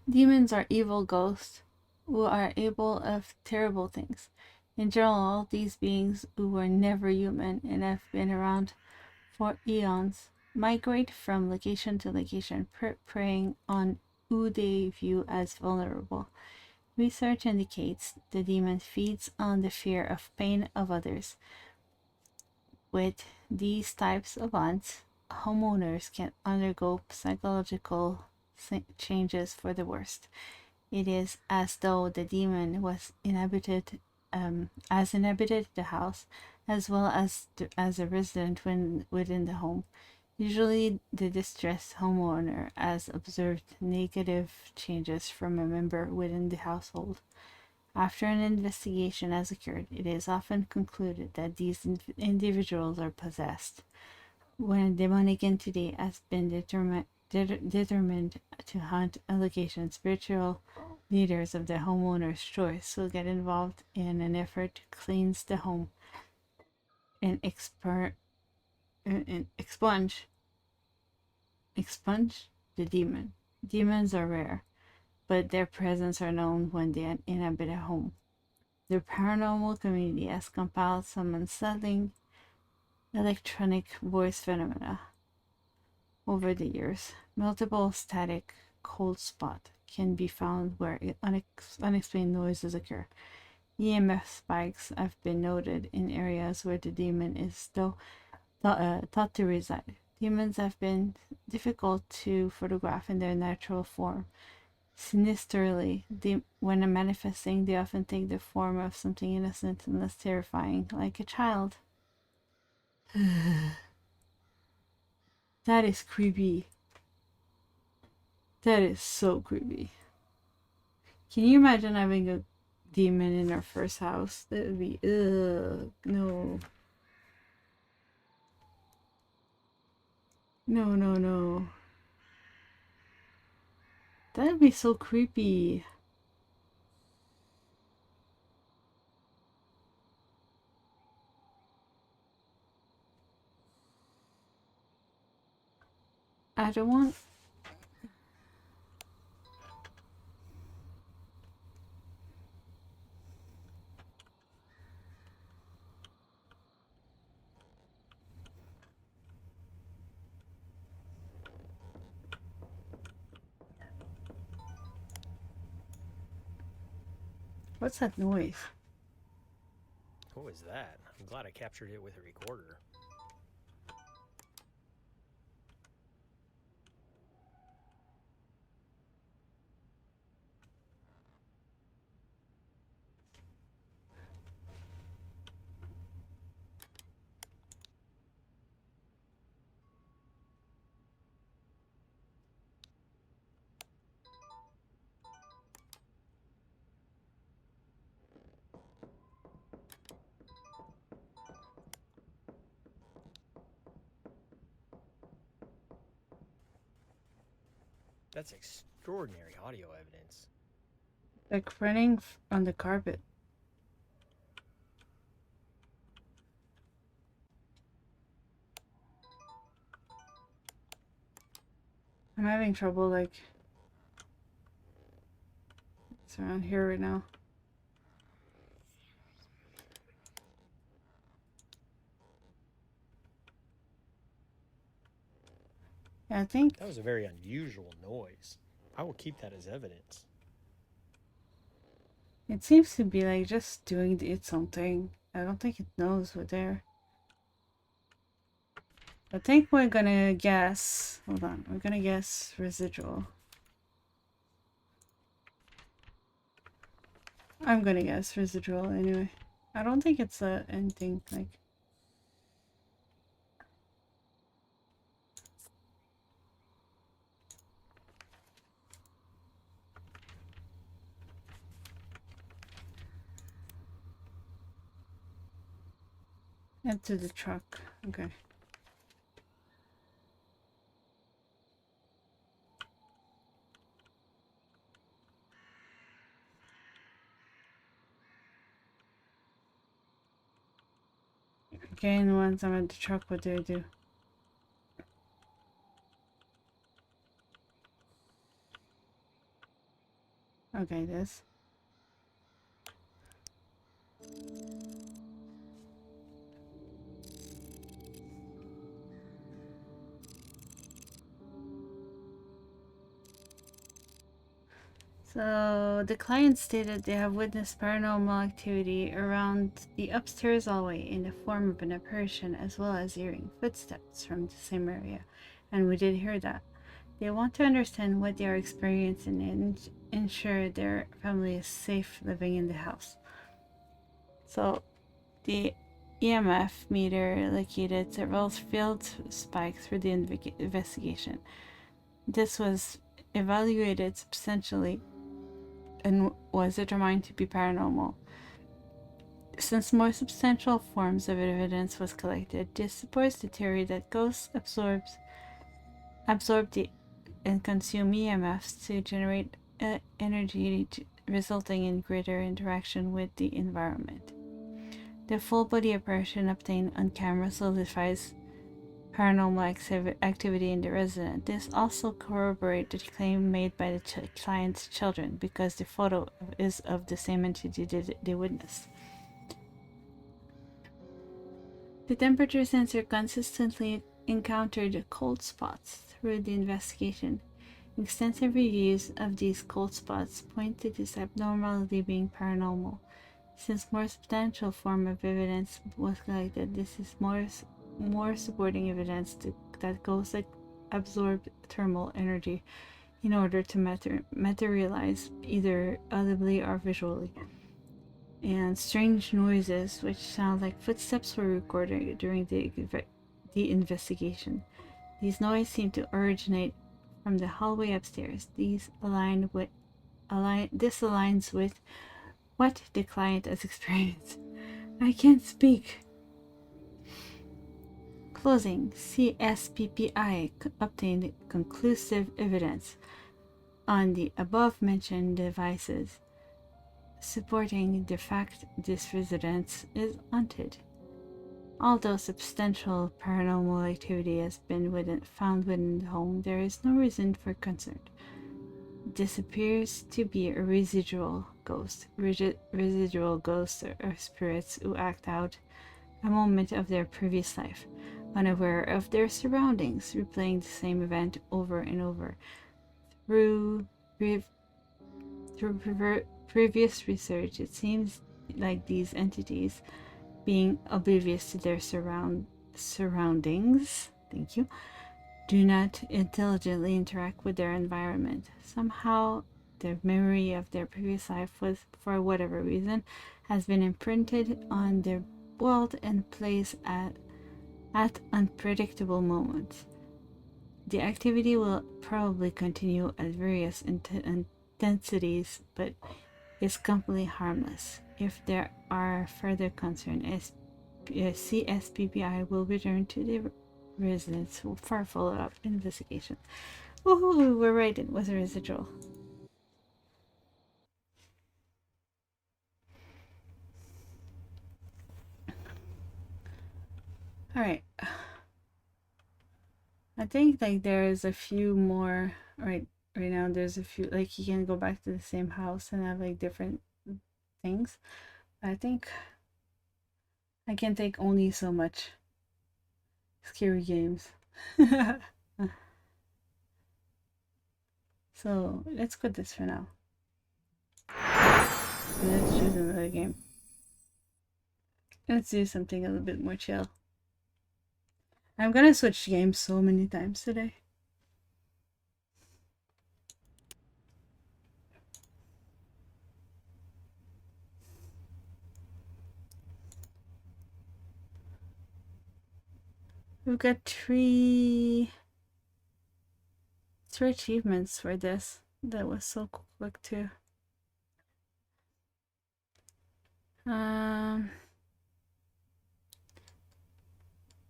Demons are evil ghosts who are able of terrible things. In general, these beings who were never human and have been around for eons migrate from location to location, preying on who they view as vulnerable. Research indicates the demon feeds on the fear of pain of others. With these types of haunts, homeowners can undergo psychological changes for the worst. It is as though the demon was inhabited the house as well as a resident within the home. Usually, the distressed homeowner has observed negative changes from a member within the household. After an investigation has occurred, it is often concluded that these individuals are possessed. when a demonic entity has been determined to haunt a location, spiritual leaders of the homeowner's choice will get involved in an effort to cleanse the home and expunge the demon. Demons are rare, but their presence are known when they inhabit a home. The paranormal community has compiled some unsettling electronic voice phenomena over the years. Multiple static cold spots can be found where unexplained noises occur. EMF spikes have been noted in areas where the demon is thought to reside. Demons have been difficult to photograph in their natural form. Sinisterly, when manifesting, they often take the form of something innocent and less terrifying, like a child. That is creepy. That is so creepy. Can you imagine having a demon in our first house? That would be, no. No, no, no. That'd be so creepy. I don't want... What's that noise? What was that? I'm glad I captured it with a recorder. That's extraordinary audio evidence. Like running on the carpet. I'm having trouble, like... It's around here right now. Yeah, I think... That was a very unusual noise. I will keep that as evidence. It seems to be like just doing its own thing. I don't think it knows we're there. I think we're gonna guess... Hold on. We're gonna guess residual. I'm gonna guess residual anyway. I don't think it's anything like... Head to the truck. Okay. Okay, and once I'm at the truck, what do I do? Okay, this. So, the client stated they have witnessed paranormal activity around the upstairs hallway in the form of an apparition, as well as hearing footsteps from the same area. And we did hear that. They want to understand what they are experiencing and ensure their family is safe living in the house. So, the EMF meter located several field spikes for the investigation. This was evaluated substantially and was determined to be paranormal. Since more substantial forms of evidence was collected, this supports the theory that ghosts absorb and consume EMFs to generate energy, resulting in greater interaction with the environment. The full body apparition obtained on camera solidifies paranormal activity in the resident. This also corroborates the claim made by the client's children because the photo is of the same entity they witnessed. The temperature sensor consistently encountered cold spots through the investigation. Extensive reviews of these cold spots point to this abnormality being paranormal. Since more substantial form of evidence was collected, this is more supporting evidence that ghosts absorb thermal energy in order to materialize either audibly or visually. And strange noises, which sound like footsteps, were recorded during the investigation. These noises seem to originate from the hallway upstairs. This aligns with what the client has experienced. I can't speak. Closing. CSPPI obtained conclusive evidence on the above-mentioned devices, supporting the fact this residence is haunted. Although substantial paranormal activity has been found within the home, there is no reason for concern. This appears to be a residual ghost. Residual ghosts are spirits who act out a moment of their previous life, unaware of their surroundings, replaying the same event over and over. Through previous research, it seems like these entities, being oblivious to their surroundings, do not intelligently interact with their environment. Somehow, their memory of their previous life was, for whatever reason, has been imprinted on their world and plays at unpredictable moments. The activity will probably continue at various intensities, but is completely harmless. If there are further concerns, CSPPI will return to the residents for follow-up investigation. Woohoo, we were right, it was a residual. Alright. I think like there's a few more right now. There's a few, like, you can go back to the same house and have like different things. I think I can take only so much scary games. So let's quit this for now. Let's choose another game. Let's do something a little bit more chill. I'm gonna switch games so many times today. We've got three achievements for this. That was so quick too.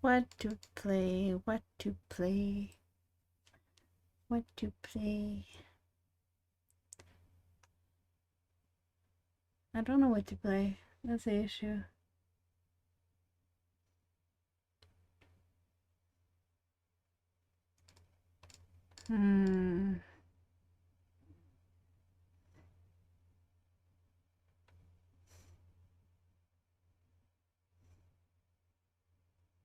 What to play? I don't know what to play. That's the issue.